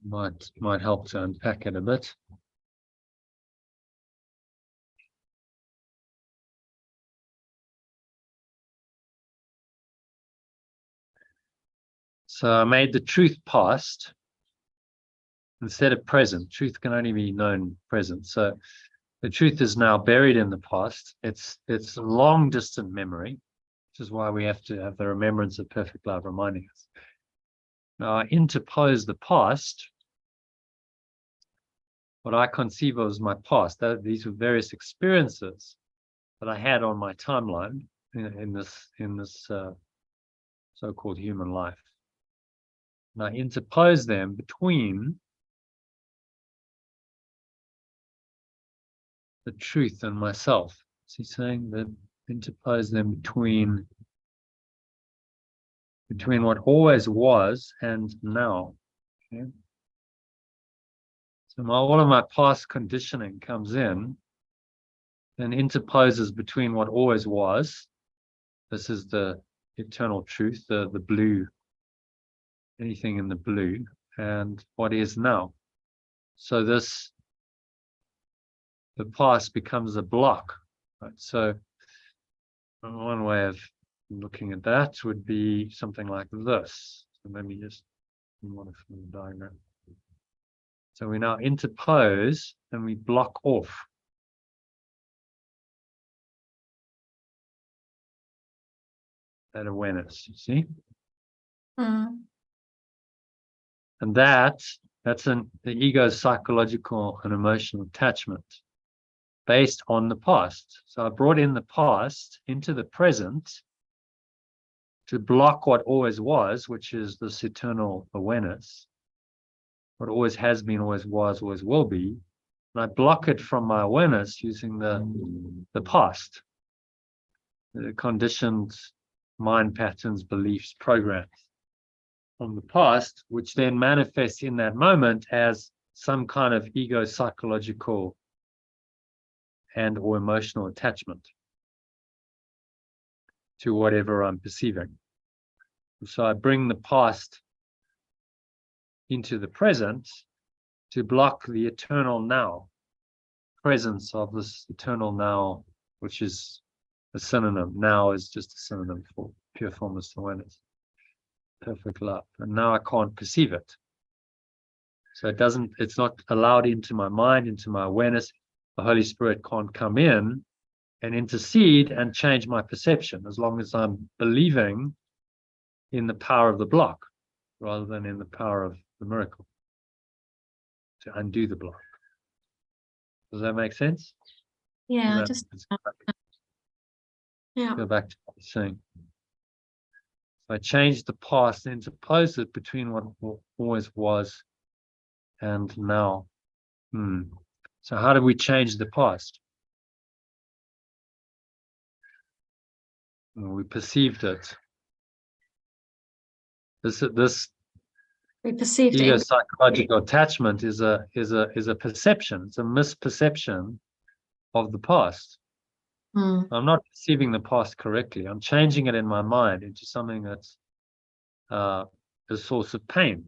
might help to unpack it a bit. So I made the truth past instead of present. Truth can only be known present. So the truth is now buried in the past. It's long distant memory, which is why we have to have the remembrance of perfect love reminding us. Now I interpose the past, what I conceive of as my past. These were various experiences that I had on my timeline in this so-called human life. And I interpose them between the truth and myself. Is he saying that interpose them between what always was and now? Okay. So all of my past conditioning comes in and interposes between what always was. This is the eternal truth, the blue, anything in the blue, and what is now. So the past becomes a block, right? So one way of looking at that would be something like this. So let me just modify the diagram. So we now interpose and we block off that awareness, you see? And that's the ego's psychological and emotional attachment based on the past. So I brought in the past into the present to block what always was, which is this eternal awareness. What always has been, always was, always will be. and I block it from my awareness using the past, the conditioned mind patterns, beliefs, programs from the past, which then manifests in that moment as some kind of ego psychological and or emotional attachment to whatever I'm perceiving. So I bring the past into the present to block the eternal now, presence of this eternal now, which is a synonym. Now is just a synonym for pure formless awareness, perfect love. And now I can't perceive it. So it's not allowed into my mind, into my awareness. The Holy Spirit can't come in and intercede and change my perception as long as I'm believing in the power of the block rather than in the power of the miracle to undo the block. Does that make sense? Yeah, Go back to what I was saying. If I change the past and interpose it between what always was and now. So how do we change the past? Well, we perceived it. This we perceived ego it. psychological attachment is a perception. It's a misperception of the past. I'm not perceiving the past correctly. I'm changing it in my mind into something that's a source of pain,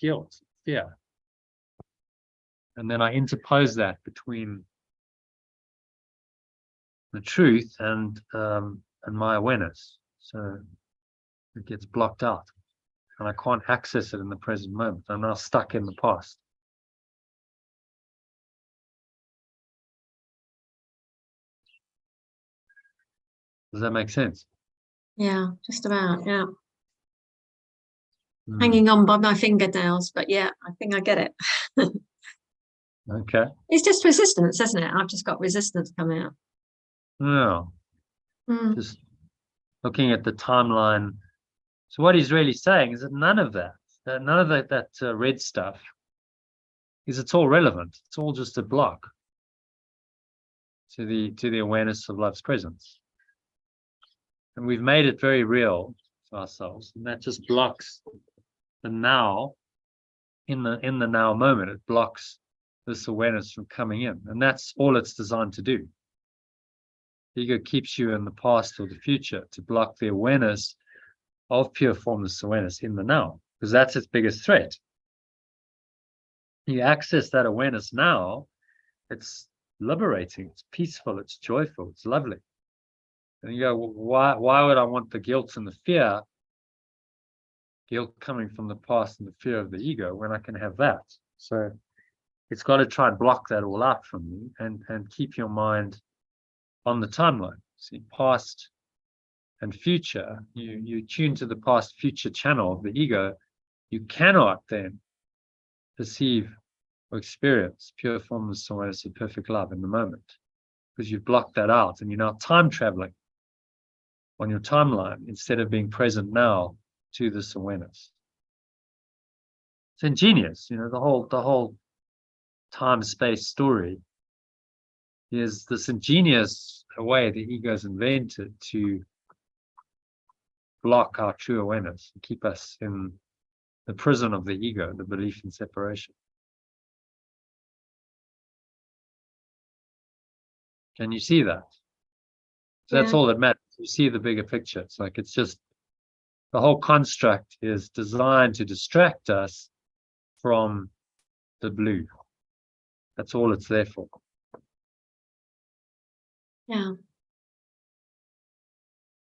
guilt, fear. And then I interpose that between the truth and my awareness. So it gets blocked out. And I can't access it in the present moment. I'm now stuck in the past. Does that make sense? Yeah, just about, yeah. Hanging on by my fingernails, but yeah, I think I get it. Okay. It's just resistance, isn't it? I've just got resistance coming out. No. Just looking at the timeline. So what he's really saying is that none of that red stuff it's all relevant. It's all just a block to the awareness of love's presence. And we've made it very real to ourselves, and that just blocks the now in the now moment. It blocks this awareness from coming in, and that's all it's designed to do. Ego keeps you in the past or the future to block the awareness of pure formless awareness in the now, because that's its biggest threat. You access that awareness now, it's liberating, it's peaceful, it's joyful, it's lovely. And you go, well, why would I want the guilt and the fear? Guilt coming from the past and the fear of the ego when I can have that. So it's got to try and block that all out from you and keep your mind on the timeline. See, past and future, you tune to the past future channel of the ego, you cannot then perceive or experience pure formless awareness of perfect love in the moment, because you've blocked that out and you're now time traveling on your timeline instead of being present now to this awareness. It's ingenious, the whole time-space story is this ingenious way the ego's invented to block our true awareness and keep us in the prison of the ego, the belief in separation. Can you see that? So that's all that matters. You see the bigger picture. It's like it's just the whole construct is designed to distract us from the blue. That's all it's there for. Yeah.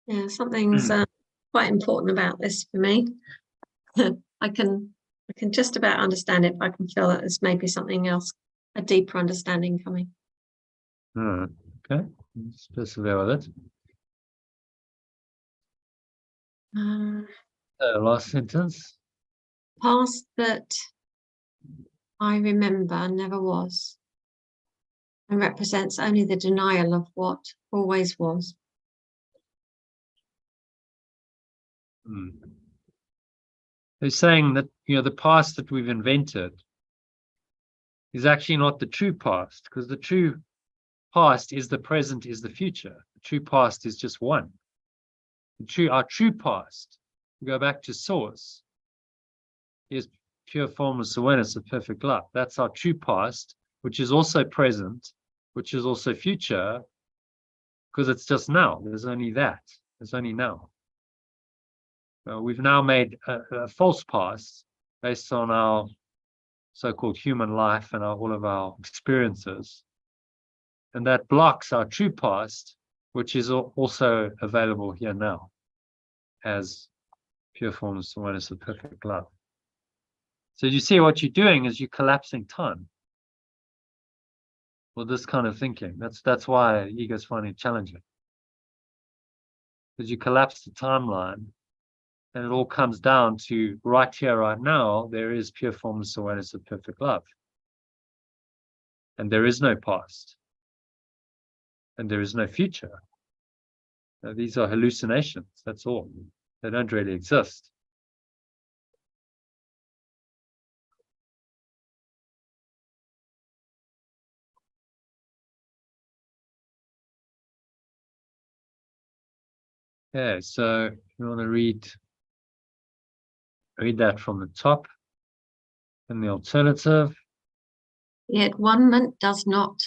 Yeah, something's quite important about this for me. I can just about understand it, but I can feel that there's maybe something else, a deeper understanding coming. Okay, let's persevere with it. Last sentence. Past that I remember never was, and represents only the denial of what always was. They're saying that the past that we've invented is actually not the true past, because the true past is the present, is the future. The true past is just one. Our true past, we go back to source, is pure formless awareness of perfect love. That's our true past, which is also present, which is also future, because it's just now. There's only that. There's only now. We've now made a false past based on our so-called human life and all of our experiences. And that blocks our true past, which is also available here now as pure formless awareness of perfect love. So you see what you're doing is you're collapsing time with this kind of thinking. That's why ego's finding it challenging. Because you collapse the timeline and it all comes down to right here, right now, there is pure formless awareness of perfect love. And there is no past. And there is no future. Now, these are hallucinations, that's all. They don't really exist. Okay, so you want to read that from the top and the alternative. The at-one-ment does not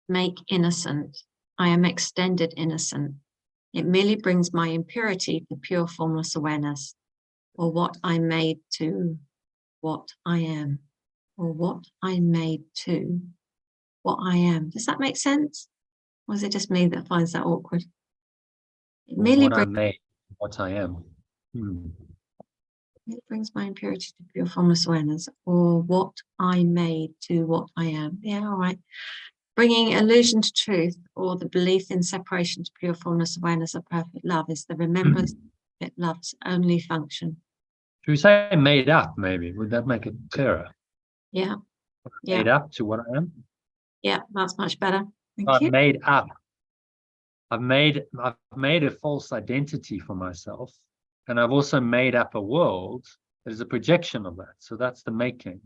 make innocent. I am extended innocent. It merely brings my impurity to pure formless awareness, or what I made to what I am, or what I made to what I am. Does that make sense? Or is it just me that finds that awkward? It merely What I made, what I am. It brings my impurity to pure formless awareness, or what I made to what I am. Yeah, all right. Bringing illusion to truth, or the belief in separation to pure formless awareness of perfect love, is the remembrance that love's only function. Should we say made up, maybe? Would that make it clearer? Yeah. Made up to what I am? Yeah, that's much better. Thank I've you. made up. I've made a false identity for myself. And I've also made up a world that is a projection of that. So that's the making.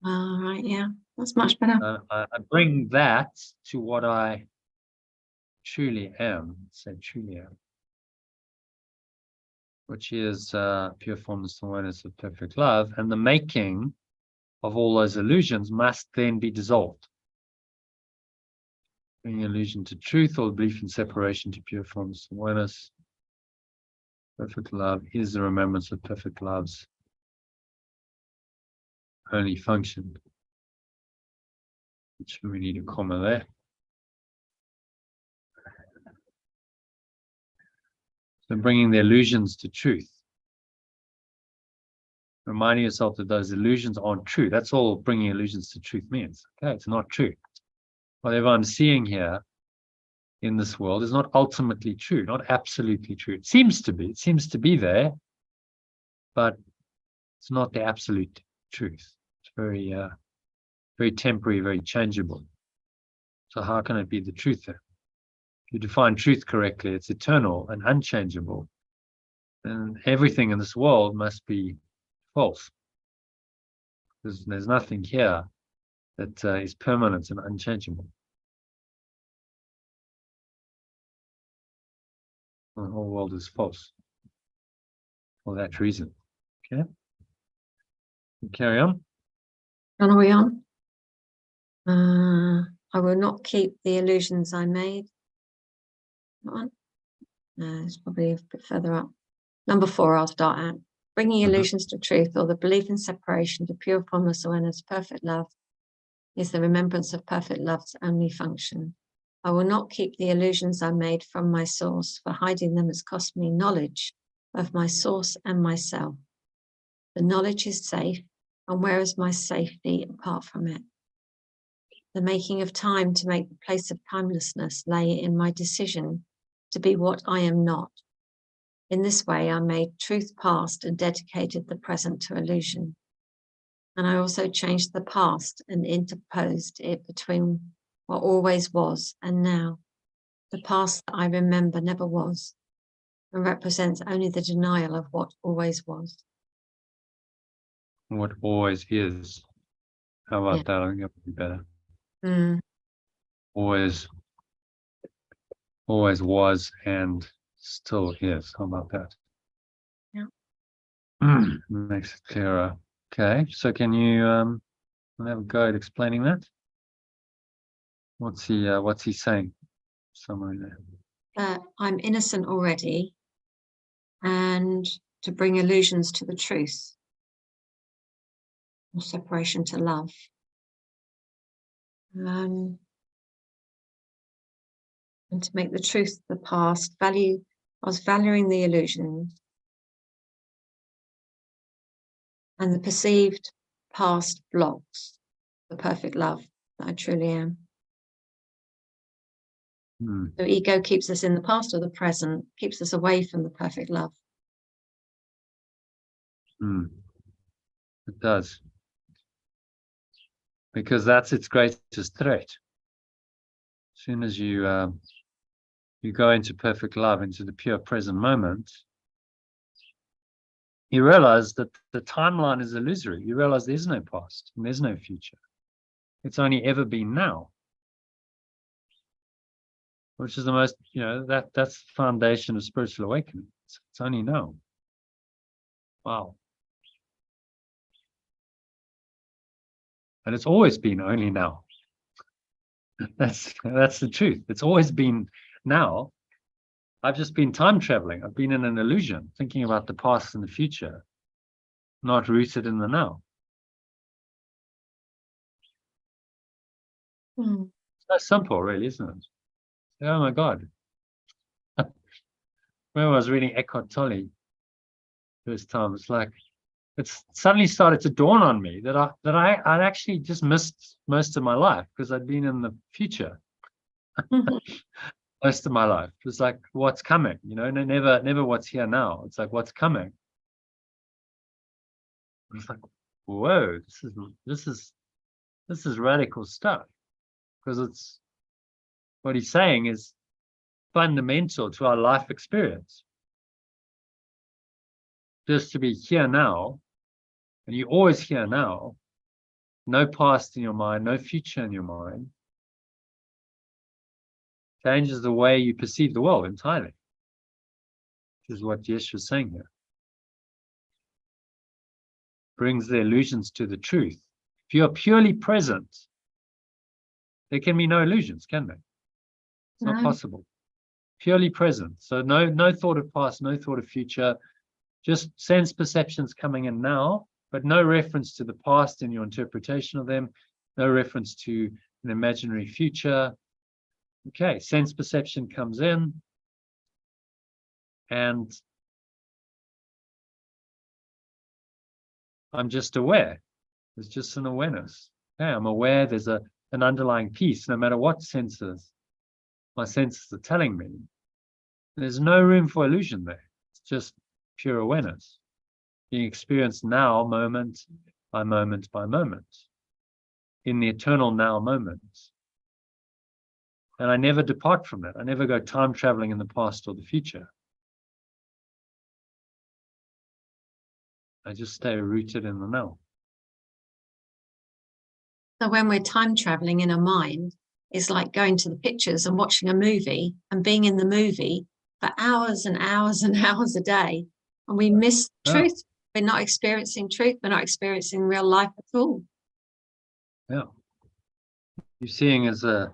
All right, yeah, that's much better. I bring that to what I truly am, say truly am, which is pure formless awareness of perfect love. And the making of all those illusions must then be dissolved. Bringing illusion to truth, or belief in separation to pure formless awareness. Perfect love is the remembrance of perfect love's only function. Which we need a comma there. So bringing the illusions to truth. Reminding yourself that those illusions aren't true. That's all bringing illusions to truth means. Okay, it's not true. Whatever I'm seeing here in this world is not ultimately true, not absolutely true. It seems to be. It seems to be there, but it's not the absolute truth. It's very, very temporary, very changeable. So how can it be the truth then? If you define truth correctly, it's eternal and unchangeable. And everything in this world must be false. There's nothing here that is permanent and unchangeable. The whole world is false for that reason. Okay. Carry on. Are we on? I will not keep the illusions I made. That one? No, it's probably a bit further up. Number 4, I'll start at. Bringing illusions to truth, or the belief in separation to pure formless awareness, perfect love, is the remembrance of perfect love's only function. I will not keep the illusions I made from my source, for hiding them has cost me knowledge of my source and myself. The knowledge is safe, and where is my safety apart from it? The making of time to make the place of timelessness lay in my decision to be what I am not. In this way, I made truth past and dedicated the present to illusion. And I also changed the past and interposed it between what always was and now. The past that I remember never was, and represents only the denial of what always was. What always is. How about Yeah. that? I think that would be better. Mm. Always was and still is. How about that? Yeah. Makes it clearer. Okay, so can you have a go at explaining that? What's he saying? Somewhere in there. I'm innocent already, and to bring illusions to the truth, or separation to love. And to make the truth the past, I was valuing the illusions and the perceived past blocks the perfect love that I truly am. So ego keeps us in the past or the present, keeps us away from the perfect love. It does. Because that's its greatest threat. As soon as you go into perfect love, into the pure present moment, you realize that the timeline is illusory. You realize there's no past and there's no future. It's only ever been now. Which is the most, that's the foundation of spiritual awakening. It's only now. Wow. And it's always been only now. That's the truth. It's always been now. I've just been time traveling. I've been in an illusion, thinking about the past and the future, not rooted in the now. It's so simple, really, isn't it? Oh my God. When I was reading Eckhart Tolle first time, it's suddenly started to dawn on me that I'd actually just missed most of my life because I'd been in the future most of my life. It's like what's coming, never what's here now. It's like what's coming. It's like, whoa, this is radical stuff, because it's what he's saying is fundamental to our life experience. Just to be here now, and you're always here now, no past in your mind, no future in your mind, changes the way you perceive the world entirely, which is what Yeshua is saying here. Brings the illusions to the truth. If you are purely present, there can be no illusions, can there? It's not possible. Purely present. So no thought of past, no thought of future, just sense perceptions coming in now, but no reference to the past in your interpretation of them, no reference to an imaginary future. Okay, sense perception comes in, and I'm just aware. There's just an awareness. Okay, I'm aware there's an underlying peace, no matter what my senses are telling me. There's no room for illusion there. It's just pure awareness being experienced now, moment by moment by moment, in the eternal now moment. And I never depart from that. I never go time traveling in the past or the future. I just stay rooted in the now. So when we're time traveling in our mind, it's like going to the pictures and watching a movie and being in the movie for hours and hours and hours a day. And we miss truth. We're not experiencing truth. We're not experiencing real life at all. Yeah. You're seeing as a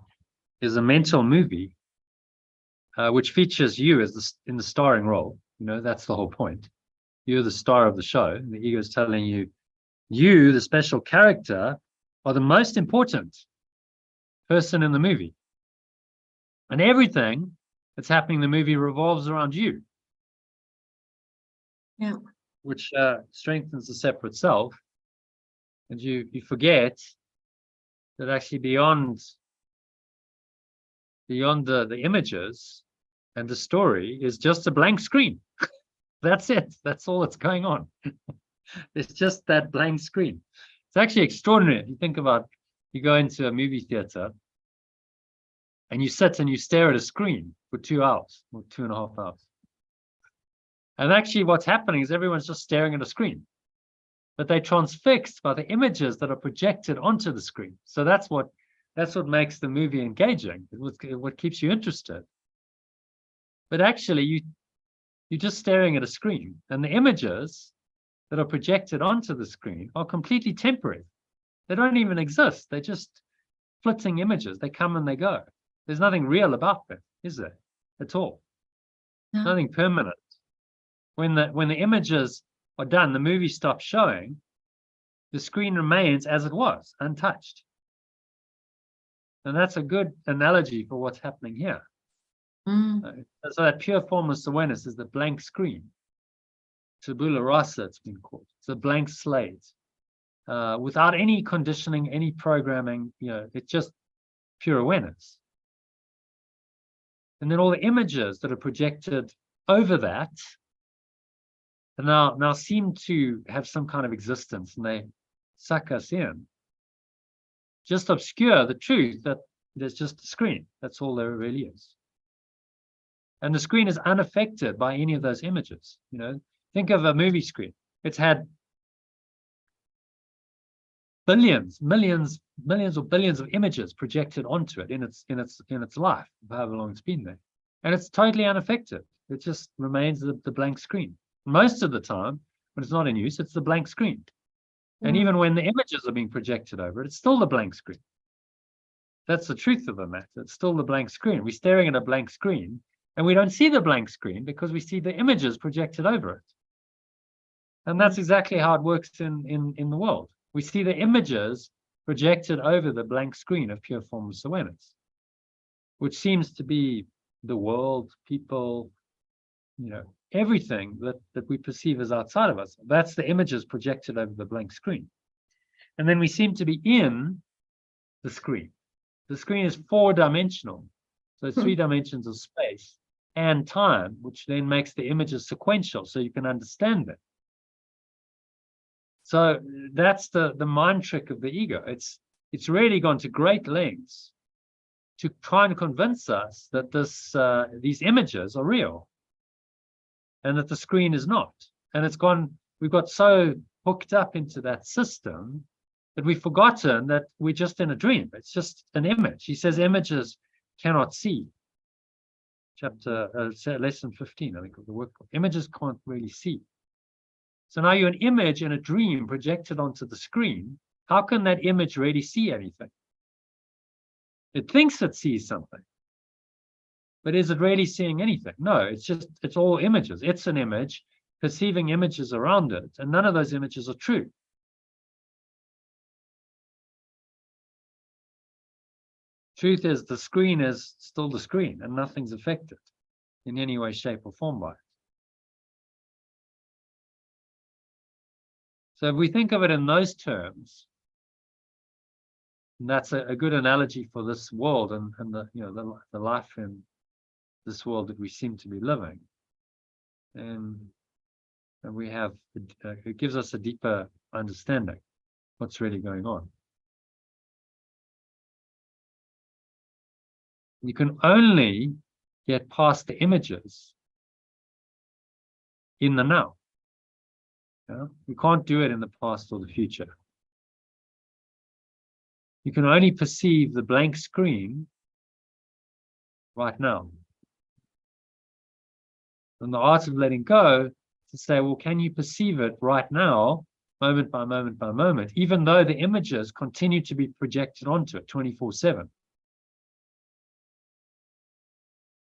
mental movie, which features you in the starring role. That's the whole point. You're the star of the show. And the ego is telling you, the special character, are the most important person in the movie. And everything that's happening in the movie revolves around you. Yeah. Which strengthens the separate self. And you forget that actually beyond the images and the story is just a blank screen. That's it. That's all that's going on. It's just that blank screen. It's actually extraordinary. You think about, you go into a movie theater and you sit and you stare at a screen for 2 hours or 2.5 hours. And actually what's happening is everyone's just staring at a screen. but they're transfixed by the images that are projected onto the screen. So that's what makes the movie engaging. What keeps you interested. But actually, you're just staring at a screen, and the images that are projected onto the screen are completely temporary. They don't even exist. They're just flitting images. They come and they go. There's nothing real about them, is there? At all. No. Nothing permanent. When the images are done, the movie stops showing, the screen remains as it was, untouched. And that's a good analogy for what's happening here. So that pure formless awareness is the blank screen. Tabula rasa, it's been called. It's a blank slate. Without any conditioning, any programming, it's just pure awareness. And then all the images that are projected over that now seem to have some kind of existence, and they suck us in. Just obscure the truth that there's just a screen. That's all there really is. And the screen is unaffected by any of those images. Think of a movie screen. It's had billions, millions or billions of images projected onto it in its life, however long it's been there. And it's totally unaffected. It just remains the blank screen. Most of the time, when it's not in use, it's the blank screen. And even when the images are being projected over it, it's still the blank screen. That's the truth of the matter. It's still the blank screen. We're staring at a blank screen, and we don't see the blank screen because we see the images projected over it. And that's exactly how it works in the world. We see the images projected over the blank screen of pure formless awareness, which seems to be the world, people, everything that we perceive as outside of us. That's the images projected over the blank screen. And then we seem to be in the screen. The screen is 4-dimensional. So it's 3 dimensions of space and time, which then makes the images sequential so you can understand them. So that's the mind trick of the ego. It's really gone to great lengths to try and convince us that these images are real and that the screen is not. And we've got so hooked up into that system that we've forgotten that we're just in a dream. It's just an image. He says images cannot see. Lesson 15, I think, of the workbook. Images can't really see. So now you're an image in a dream projected onto the screen. How can that image really see anything? It thinks it sees something. But is it really seeing anything? No, it's all images. It's an image perceiving images around it, and none of those images are true. Truth is, the screen is still the screen, and nothing's affected in any way, shape, or form by it. So if we think of it in those terms, and that's a good analogy for this world and the life in this world that we seem to be living, and we have it gives us a deeper understanding what's really going on. You can only get past the images in the now. You can't do it in the past or the future. You can only perceive the blank screen right now. And the art of letting go to say, well, can you perceive it right now, moment by moment by moment, even though the images continue to be projected onto it 24/7?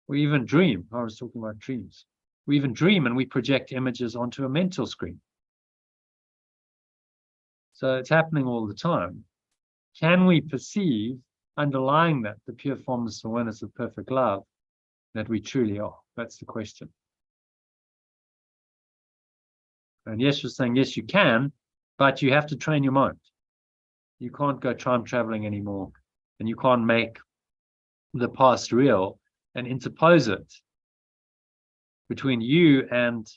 We even dream. I was talking about dreams. We even dream and we project images onto a mental screen. So it's happening all the time. Can we perceive, underlying that, the pure formless awareness of perfect love that we truly are? That's the question. And Yeshua is saying, yes, you can, but you have to train your mind. You can't go time traveling anymore, and you can't make the past real and interpose it between you and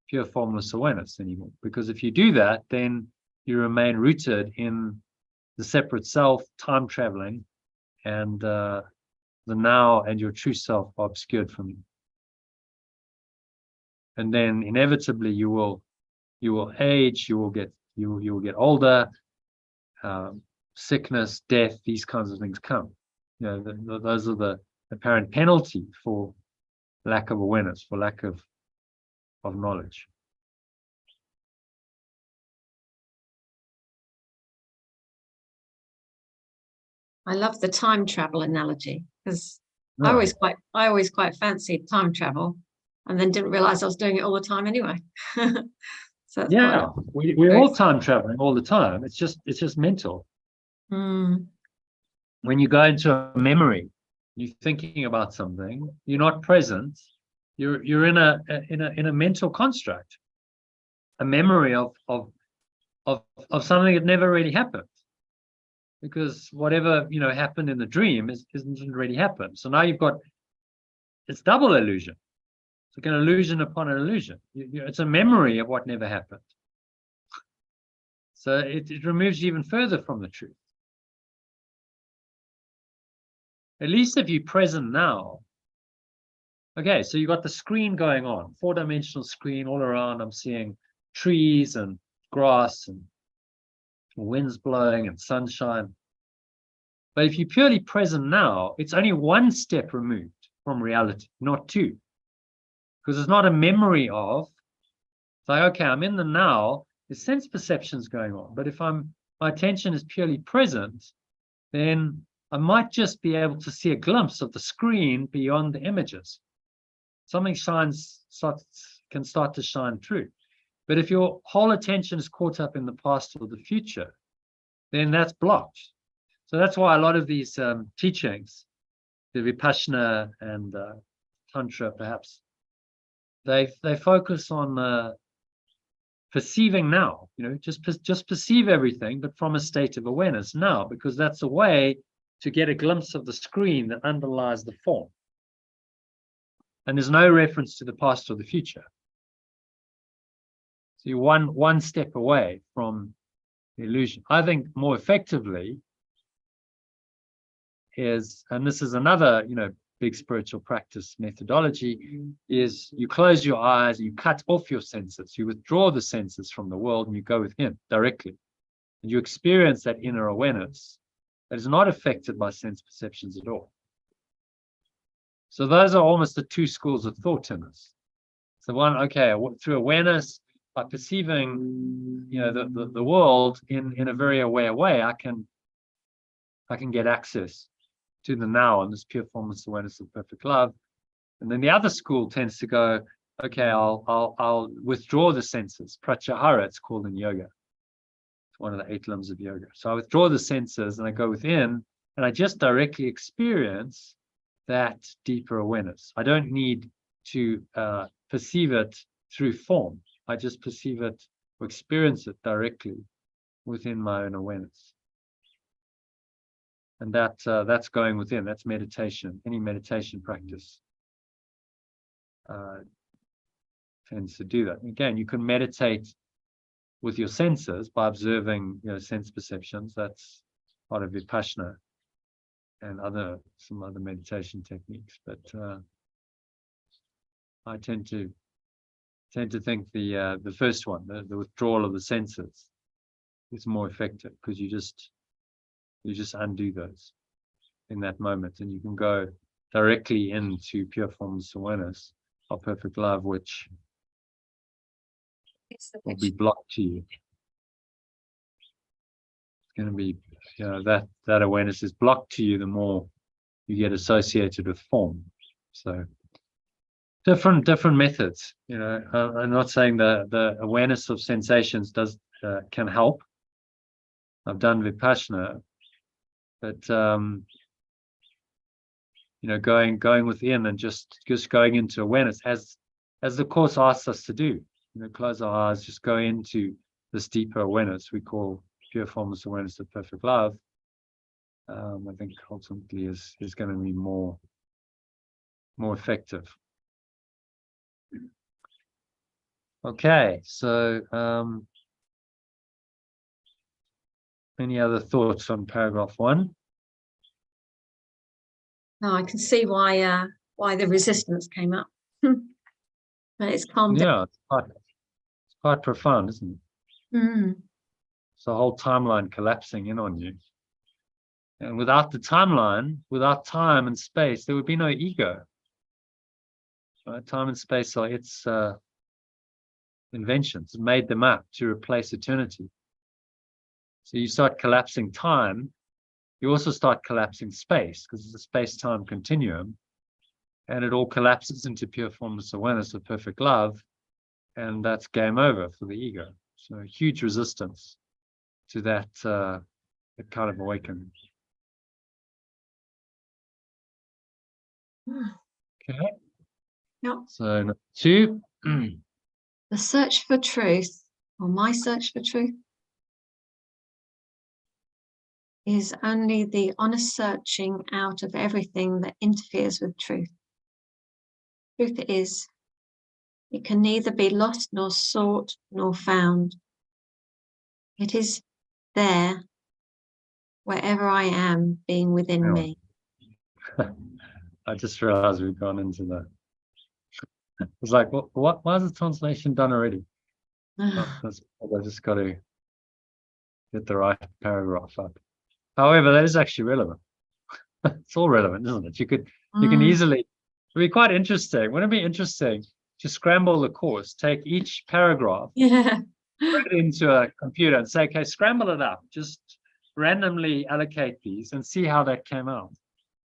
pure formless awareness anymore. Because if you do that, then you remain rooted in the separate self, time traveling, and the now and your true self are obscured from you. And then inevitably you will age, you will get you'll get older, sickness, death, these kinds of things come. You know, those are the apparent penalty for lack of awareness, for lack of knowledge. I love the time travel analogy because Yeah. I always quite fancied time travel, and then didn't realize I was doing it all the time anyway. So that's Yeah, quite we're very- all time traveling all the time. It's just mental. Mm, When you go into a memory, you're thinking about something, you're not present, you're in a mental construct, a memory of something that never really happened, because whatever happened in the dream isn't really happened. So now it's double illusion. It's like an illusion upon an illusion. It's a memory of what never happened. So it removes you even further from the truth. At least if you're present now. Okay, so you got the screen going on, 4-dimensional screen all around. I'm seeing trees and grass and winds blowing and sunshine. But if you're purely present now, it's only one step removed from reality, not two. Because it's not a memory of, it's like, okay, I'm in the now, there's sense perceptions going on. But if my attention is purely present, then I might just be able to see a glimpse of the screen beyond the images. Something can start to shine through. But if your whole attention is caught up in the past or the future, then that's blocked. So that's why a lot of these teachings, the Vipassana and Tantra perhaps, they focus on perceiving now, just perceive everything, but from a state of awareness now, because that's a way to get a glimpse of the screen that underlies the form. And there's no reference to the past or the future. So you're one step away from the illusion. I think more effectively is, and this is another, big spiritual practice methodology, is you close your eyes, you cut off your senses, you withdraw the senses from the world, and you go within directly. And you experience that inner awareness that is not affected by sense perceptions at all. So those are almost the two schools of thought in this. So one, okay, through awareness, by perceiving, the world in a very aware way, I can get access to the now and this pure formless awareness of perfect love. And then the other school tends to go, okay, I'll withdraw the senses. Pratyahara, it's called in yoga. It's one of the 8 limbs of yoga. So I withdraw the senses and I go within, and I just directly experience that deeper awareness. I don't need to perceive it through form. I just perceive it or experience it directly within my own awareness. And that's going within, that's meditation. Any meditation practice tends to do that. Again, you can meditate with your senses by observing sense perceptions. That's part of Vipassana and some other meditation techniques. But I tend to think the first one, the withdrawal of the senses, is more effective, because you just undo those in that moment, and you can go directly into pure formless awareness of perfect love, which will be blocked to you. It's going to be, that awareness is blocked to you the more you get associated with form. So different methods. I'm not saying the awareness of sensations can help. I've done Vipassana, but going within and just going into awareness, as the course asks us to do. Close our eyes, just go into this deeper awareness we call pure formless awareness of perfect love. I think ultimately is going to be more effective. Okay, so any other thoughts on paragraph 1? No, I can see why the resistance came up. But it's calmed down. Yeah, it's quite profound, isn't it? Mm. It's the whole timeline collapsing in on you. And without the timeline, without time and space, there would be no ego. Right? Time and space are its inventions. It made them up to replace eternity. So you start collapsing time, you also start collapsing space, because it's a space-time continuum, and it all collapses into pure formless awareness of perfect love, and that's game over for the ego. So a huge resistance to that, that kind of awakening. Okay. Yep. So number 2. The search for truth, or my search for truth, is only the honest searching out of everything that interferes with truth. Truth is, it can neither be lost nor sought nor found. It is there, wherever I am, being within me. I just realized we've gone into the. It's like, what? Why is the translation done already? Oh, I just got to get the right paragraph up. However, that is actually relevant. It's all relevant, isn't it? You can easily. It'd be quite interesting. Wouldn't it be interesting to scramble the course, take each paragraph, Yeah. put it into a computer, and say, okay, scramble it up. Just randomly allocate these and see how that came out.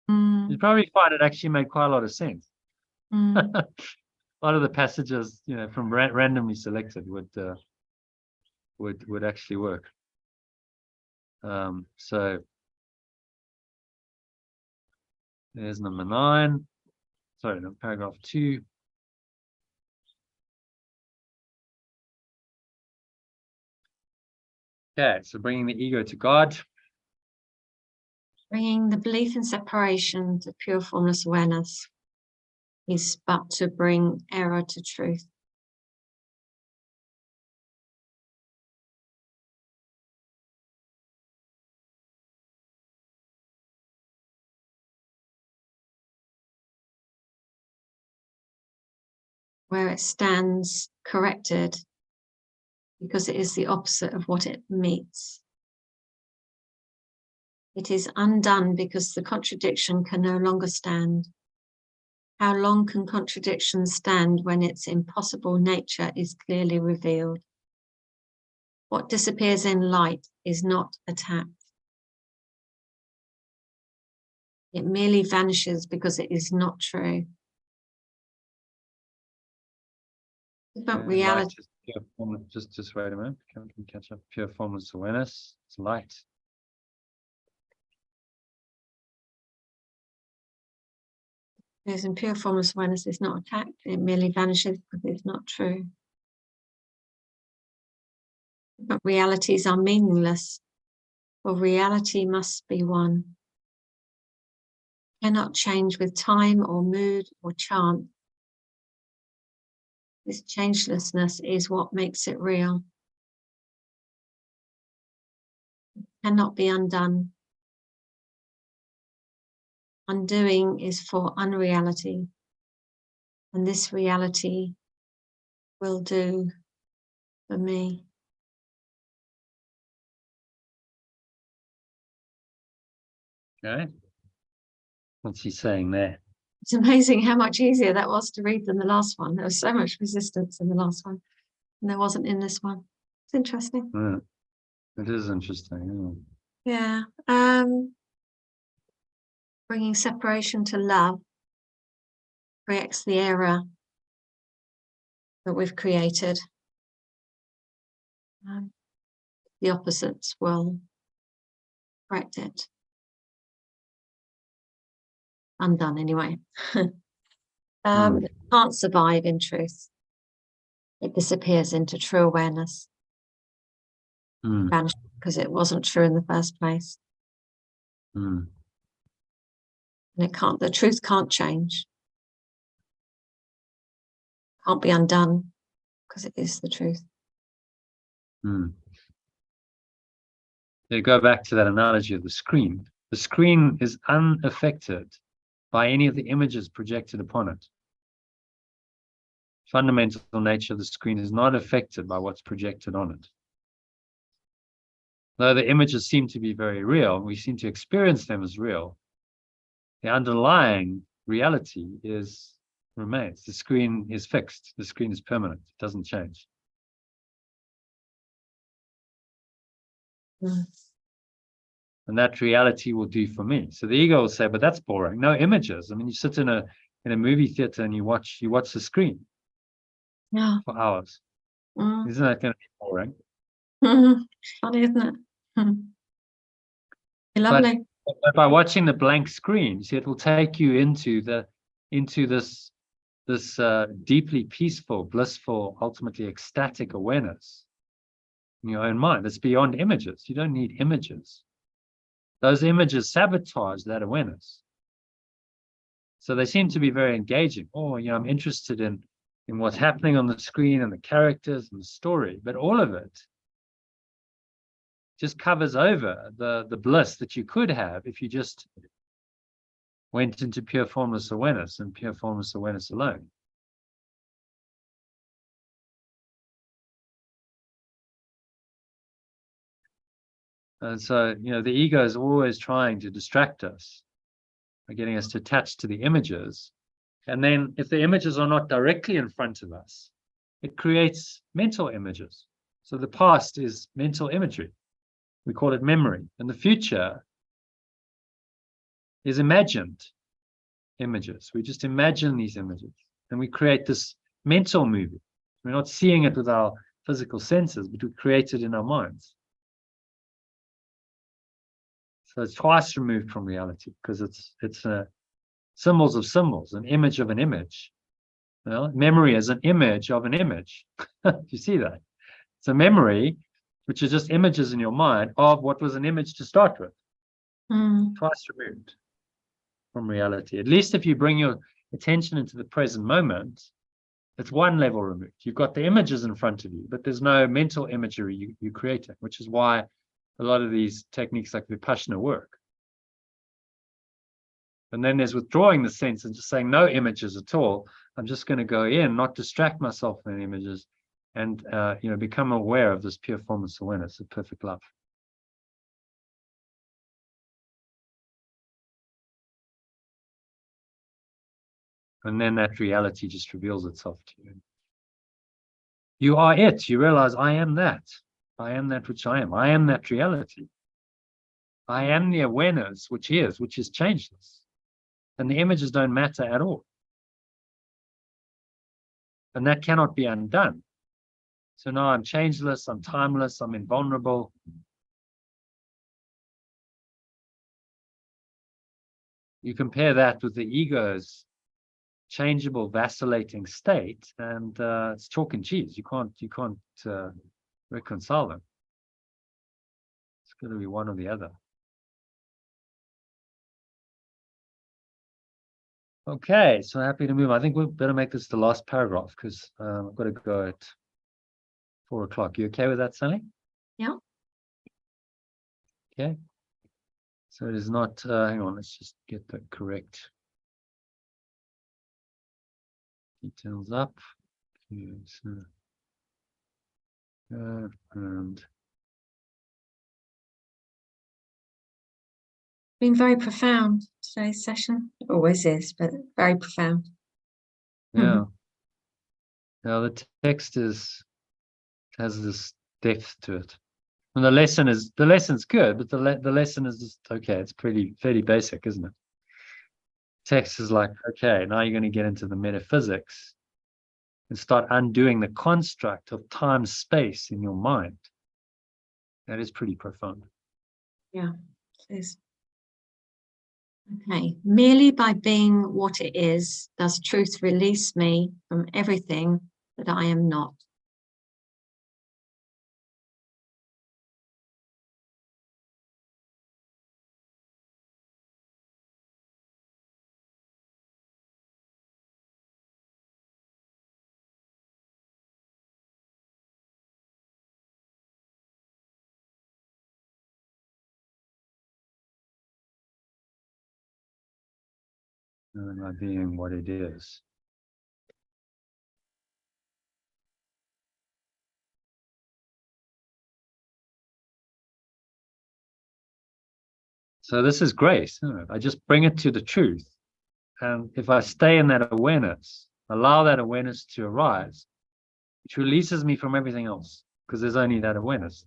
You'd probably find it actually made quite a lot of sense. A lot of the passages, from randomly selected would actually work. So there's number 9. Sorry, no, paragraph 2. Okay, so bringing the ego to God. Bringing the belief in separation to pure formless awareness is but to bring error to truth. Where it stands corrected because it is the opposite of what it meets. It is undone because the contradiction can no longer stand. How long can contradiction stand when its impossible nature is clearly revealed? What disappears in light is not attacked. It merely vanishes because it is not true. But reality. Just wait a minute. Can catch up. Pure formless awareness. It's light. Is in pure formless awareness is not attacked. It merely vanishes because it's not true. But realities are meaningless, for reality must be one. Cannot change with time or mood or chance. This changelessness is what makes it real. It cannot be undone. Undoing is for unreality, and this reality will do for me. Okay. What's he saying there? It's amazing how much easier that was to read than the last one. There was so much resistance in the last one, and there wasn't in this one. It's interesting. It is interesting. Yeah. Bringing separation to love creates the error that we've created. The opposites will correct it. Undone anyway. It can't survive in truth. It disappears into true awareness. Vanished because it wasn't true in the first place. And it can't, the truth can't change. Can't be undone because it is the truth. They go back to that analogy of the screen. The screen is unaffected by any of the images projected upon it. Fundamental nature of the screen is not affected by what's projected on it. Though the images seem to be very real, we seem to experience them as real, the underlying reality remains. The screen is fixed. The screen is permanent. It doesn't change. Mm. And that reality will do for me. So the ego will say, but that's boring. No images. I mean, you sit in a movie theater and you watch the screen Yeah. for hours. Mm. Isn't that going to be boring? Funny, isn't it? Lovely. But by watching the blank screen, you see, it will take you into this deeply peaceful, blissful, ultimately ecstatic awareness in your own mind. It's beyond images. You don't need images. Those images sabotage that awareness. So they seem to be very engaging. Oh, I'm interested in what's happening on the screen and the characters and the story, but all of it just covers over the bliss that you could have if you just went into pure formless awareness and pure formless awareness alone. And so, the ego is always trying to distract us by getting us to attach to the images. And then if the images are not directly in front of us, it creates mental images. So the past is mental imagery. We call it memory. And the future is imagined images. We just imagine these images and we create this mental movie. We're not seeing it with our physical senses, but we create it in our minds. So it's twice removed from reality because it's symbols of symbols, an image of an image. Memory is an image of an image. You see that? It's a memory, which is just images in your mind of what was an image to start with. Twice removed from reality. At least if you bring your attention into the present moment, it's one level removed. You've got the images in front of you, but there's no mental imagery you creating, which is why a lot of these techniques like Vipassana work. And then there's withdrawing the sense and just saying no images at all. I'm just going to go in, not distract myself from the images, and become aware of this pure formless awareness of perfect love. And then that reality just reveals itself to you. You are it. You realize I am that. I am that which I am. I am that reality. I am the awareness which is changeless. And the images don't matter at all. And that cannot be undone. So now I'm changeless, I'm timeless, I'm invulnerable. You compare that with the ego's changeable, vacillating state, and it's chalk and cheese. You can't reconcile them. It's going to be one or the other. Okay, so happy to move. I think we better make this the last paragraph because I've got to go at 4 o'clock. You okay with that, Sally? Yeah. Okay. So it is not, hang on, let's just get the correct details up. Okay, so, and Been very profound today's session. It always is, but very profound. yeah. Now the text has this depth to it. And the lesson's good, but the lesson is just okay, it's fairly basic, isn't it? Text is like, okay, now you're going to get into the metaphysics and start undoing the construct of time space in your mind. That is pretty profound. Yeah, it is. Okay, merely by being what it is, does truth release me from everything that I am not. By being what it is. So this is grace, isn't it? I just bring it to the truth. And if I stay in that awareness, allow that awareness to arise, which releases me from everything else, because there's only that awareness.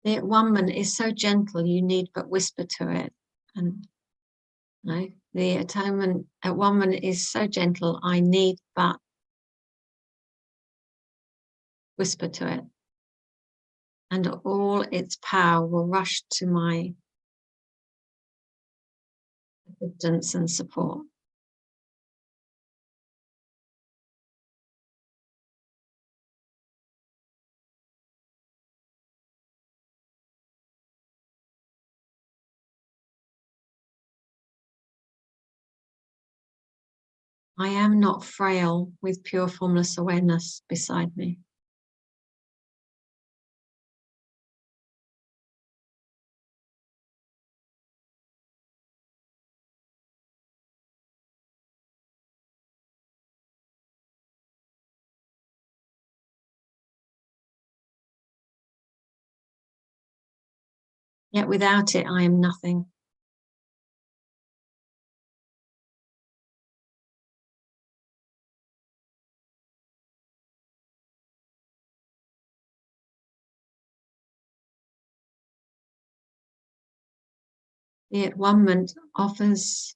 The at-one-ment is so gentle, you need but whisper to it. And no, the atonement at-one-ment is so gentle, I need but whisper to it. And all its power will rush to my assistance and support. I am not frail with pure formless awareness beside me. Yet without it, I am nothing. The at-one-ment offers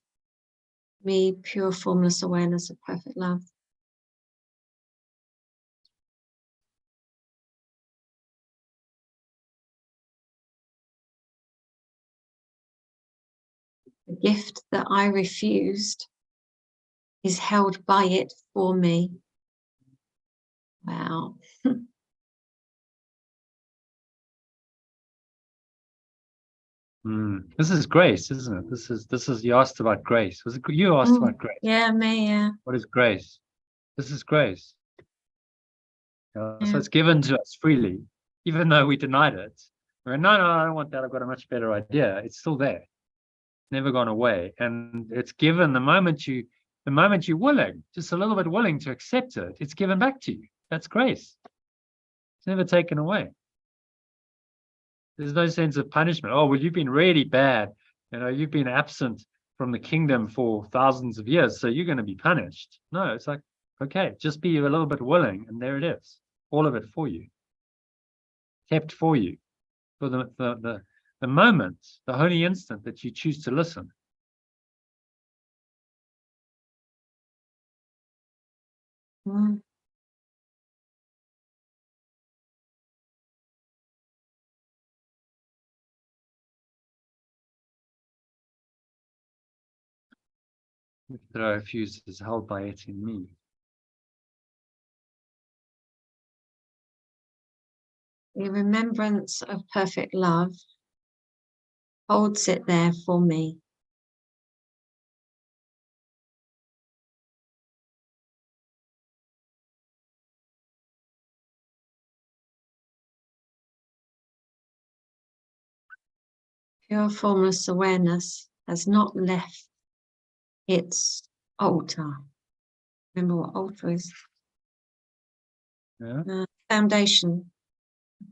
me pure formless awareness of perfect love. The gift that I refused is held by it for me. Wow. This is grace, isn't it? This is you asked about grace. Was it you asked about grace? Yeah, me, yeah. What is grace? This is grace. So Yeah. it's given to us freely, even though we denied it. We went, no, I don't want that. I've got a much better idea. It's still there. Never gone away. And it's given the moment you're willing, just a little bit willing to accept it, it's given back to you. That's grace. It's never taken away. There's no sense of punishment. Oh, well, you've been really bad. You've been absent from the kingdom for thousands of years, so you're going to be punished. No, it's like, okay, just be a little bit willing, and there it is. All of it for you. Kept for you. For the moment, the holy instant that you choose to listen. Mm. That I refuse is held by it in me. The remembrance of perfect love holds it there for me. Pure formless awareness has not left its altar. Remember what altar is? Yeah. Foundation.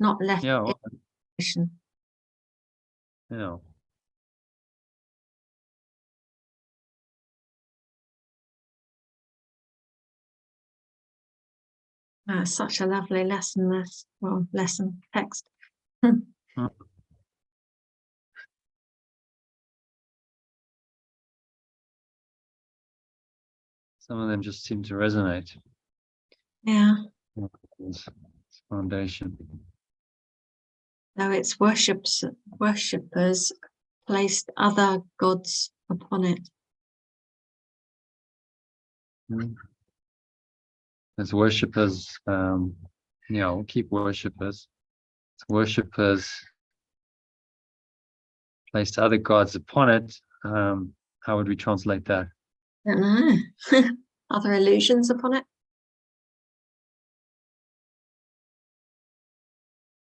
Not left Yeah. its foundation. Yeah. Such a lovely lesson, this lesson text. Some of them just seem to resonate. Yeah. It's foundation. Though its worshippers placed other gods upon it. As worshippers, we'll keep worshippers. Worshippers placed other gods upon it. How would we translate that? Don't know. Other illusions upon it.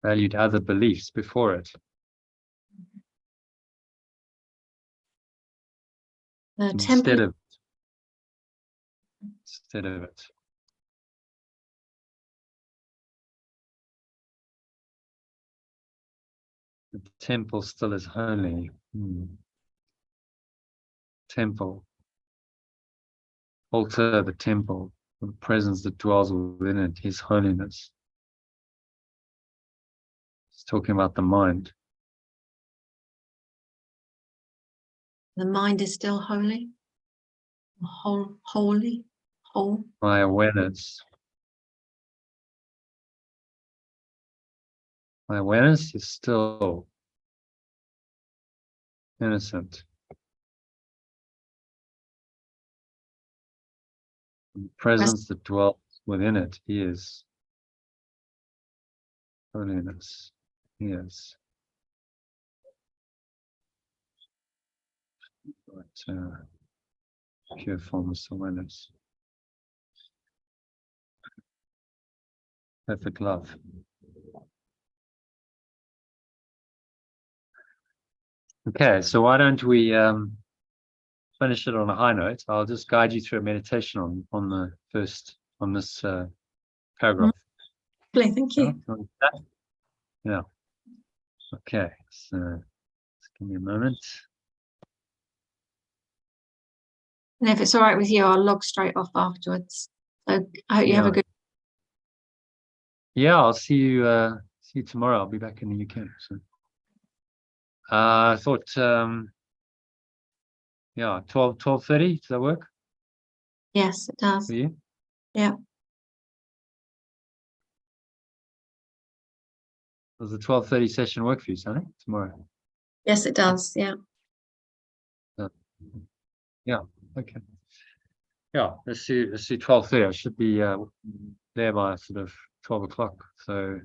Valued other beliefs before it. Instead of it. Temple still is holy. Temple. Alter the temple, the presence that dwells within it, His holiness. It's talking about the mind. The mind is still holy. Holy. Whole. My awareness. My awareness is still innocent. The presence that dwells within it is holiness. Yes. But, pure formless awareness. Perfect love. Okay, so why don't we finish it on a high note? I'll just guide you through a meditation on this paragraph. Thank you. Yeah. Okay, so just give me a moment. And if it's all right with you, I'll log straight off afterwards. So I hope you have a good. Yeah, I'll see you tomorrow. I'll be back in the UK. So I thought 12:30, does that work Yes, it does. for you? Yeah. Does the 12:30 session work for you, Sonny, tomorrow? Yes, it does. Yeah. Yeah, okay. Yeah, let's see 12:30. I should be there by sort of 12 o'clock. So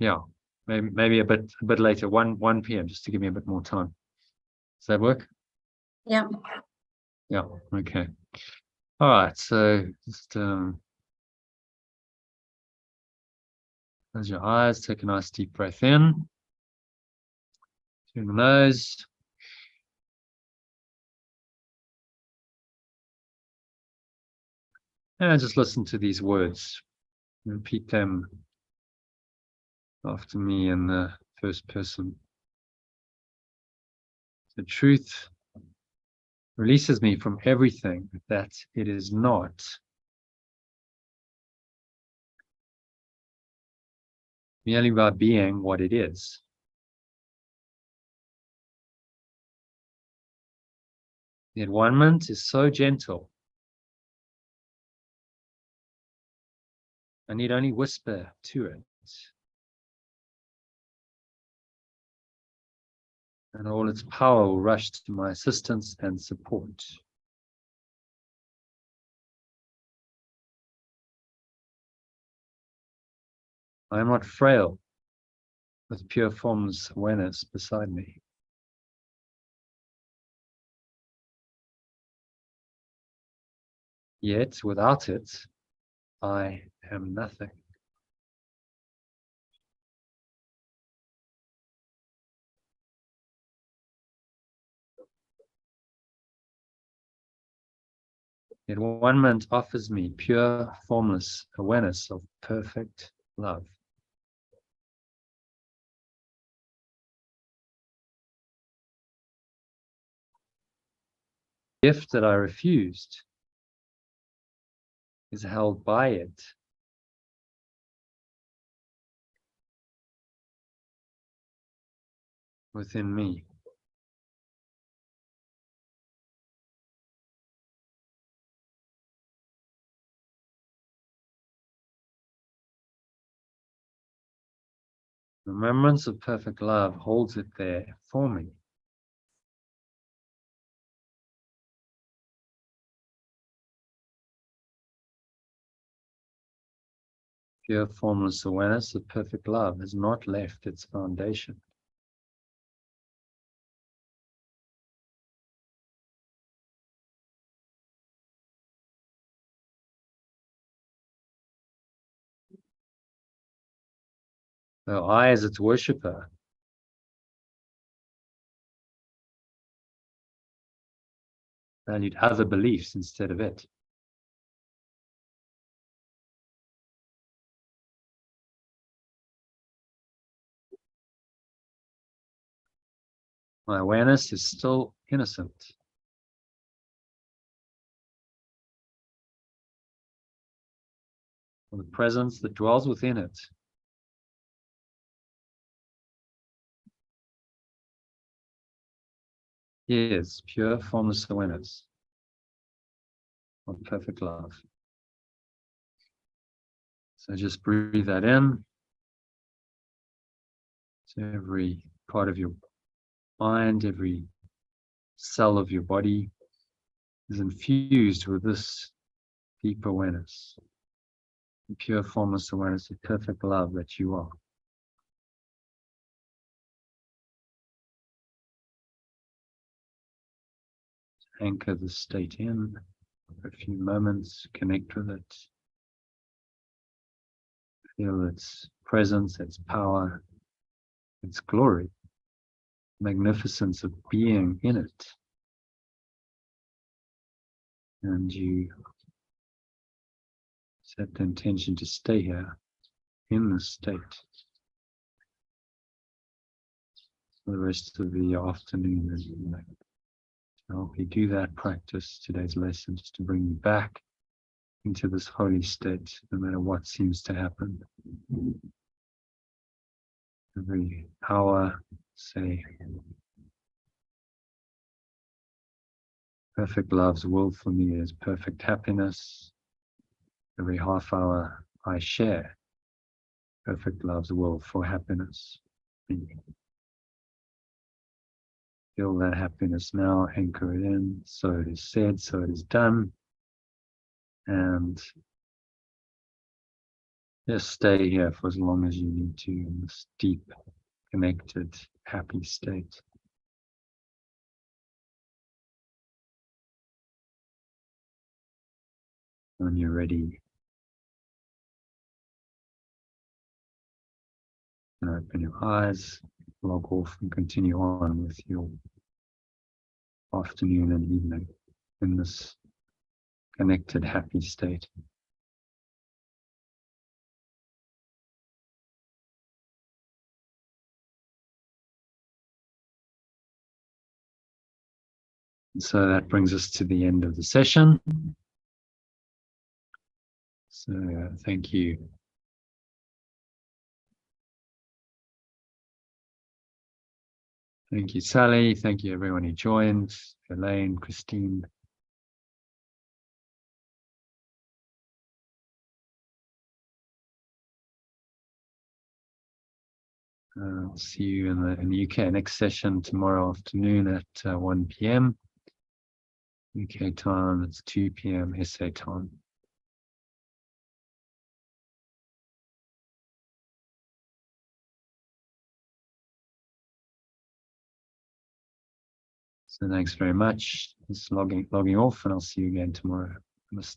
yeah, maybe a bit later, 1 p.m. just to give me a bit more time. Does that work? Yeah. Yeah, okay. All right, so just close your eyes, take a nice deep breath in through the nose. And just listen to these words. Repeat them after me in the first person. The truth releases me from everything that it is not. Merely by being what it is. The environment is so gentle. I need only whisper to it. And all its power will rush to my assistance and support. I am not frail with pure formless awareness beside me. Yet without it, I am nothing. Yet one moment offers me pure formless awareness of perfect love. The gift that I refused is held by it. Within me. The remembrance of perfect love holds it there for me. Pure formless awareness of perfect love has not left its foundation. Though I, as its worshipper, valued other beliefs instead of it. My awareness is still innocent. The presence that dwells within it is pure formless awareness of perfect love. So just breathe that in. So every part of your mind, every cell of your body is infused with this deep awareness, the pure formless awareness of perfect love that you are. Anchor the state in for a few moments, connect with it. Feel its presence, its power, its glory, magnificence of being in it. And you set the intention to stay here in this state for the rest of the afternoon and evening. To help you do that practice, today's lesson, just to bring you back into this holy state, no matter what seems to happen. Every hour, say, perfect love's will for me is perfect happiness. Every half hour, I share perfect love's will for happiness. Feel that happiness now, anchor it in. So it is said, so it is done. And just stay here for as long as you need to in this deep, connected, happy state. When you're ready, and open your eyes, log off and continue on with your afternoon and evening in this connected, happy state. And so that brings us to the end of the session. So thank you. Thank you, Sally. Thank you, everyone who joined. Elaine, Christine. I'll see you in the UK next session tomorrow afternoon at 1 p.m. UK time. It's 2 p.m. SA time. So thanks very much. Just logging off, and I'll see you again tomorrow. Namaste.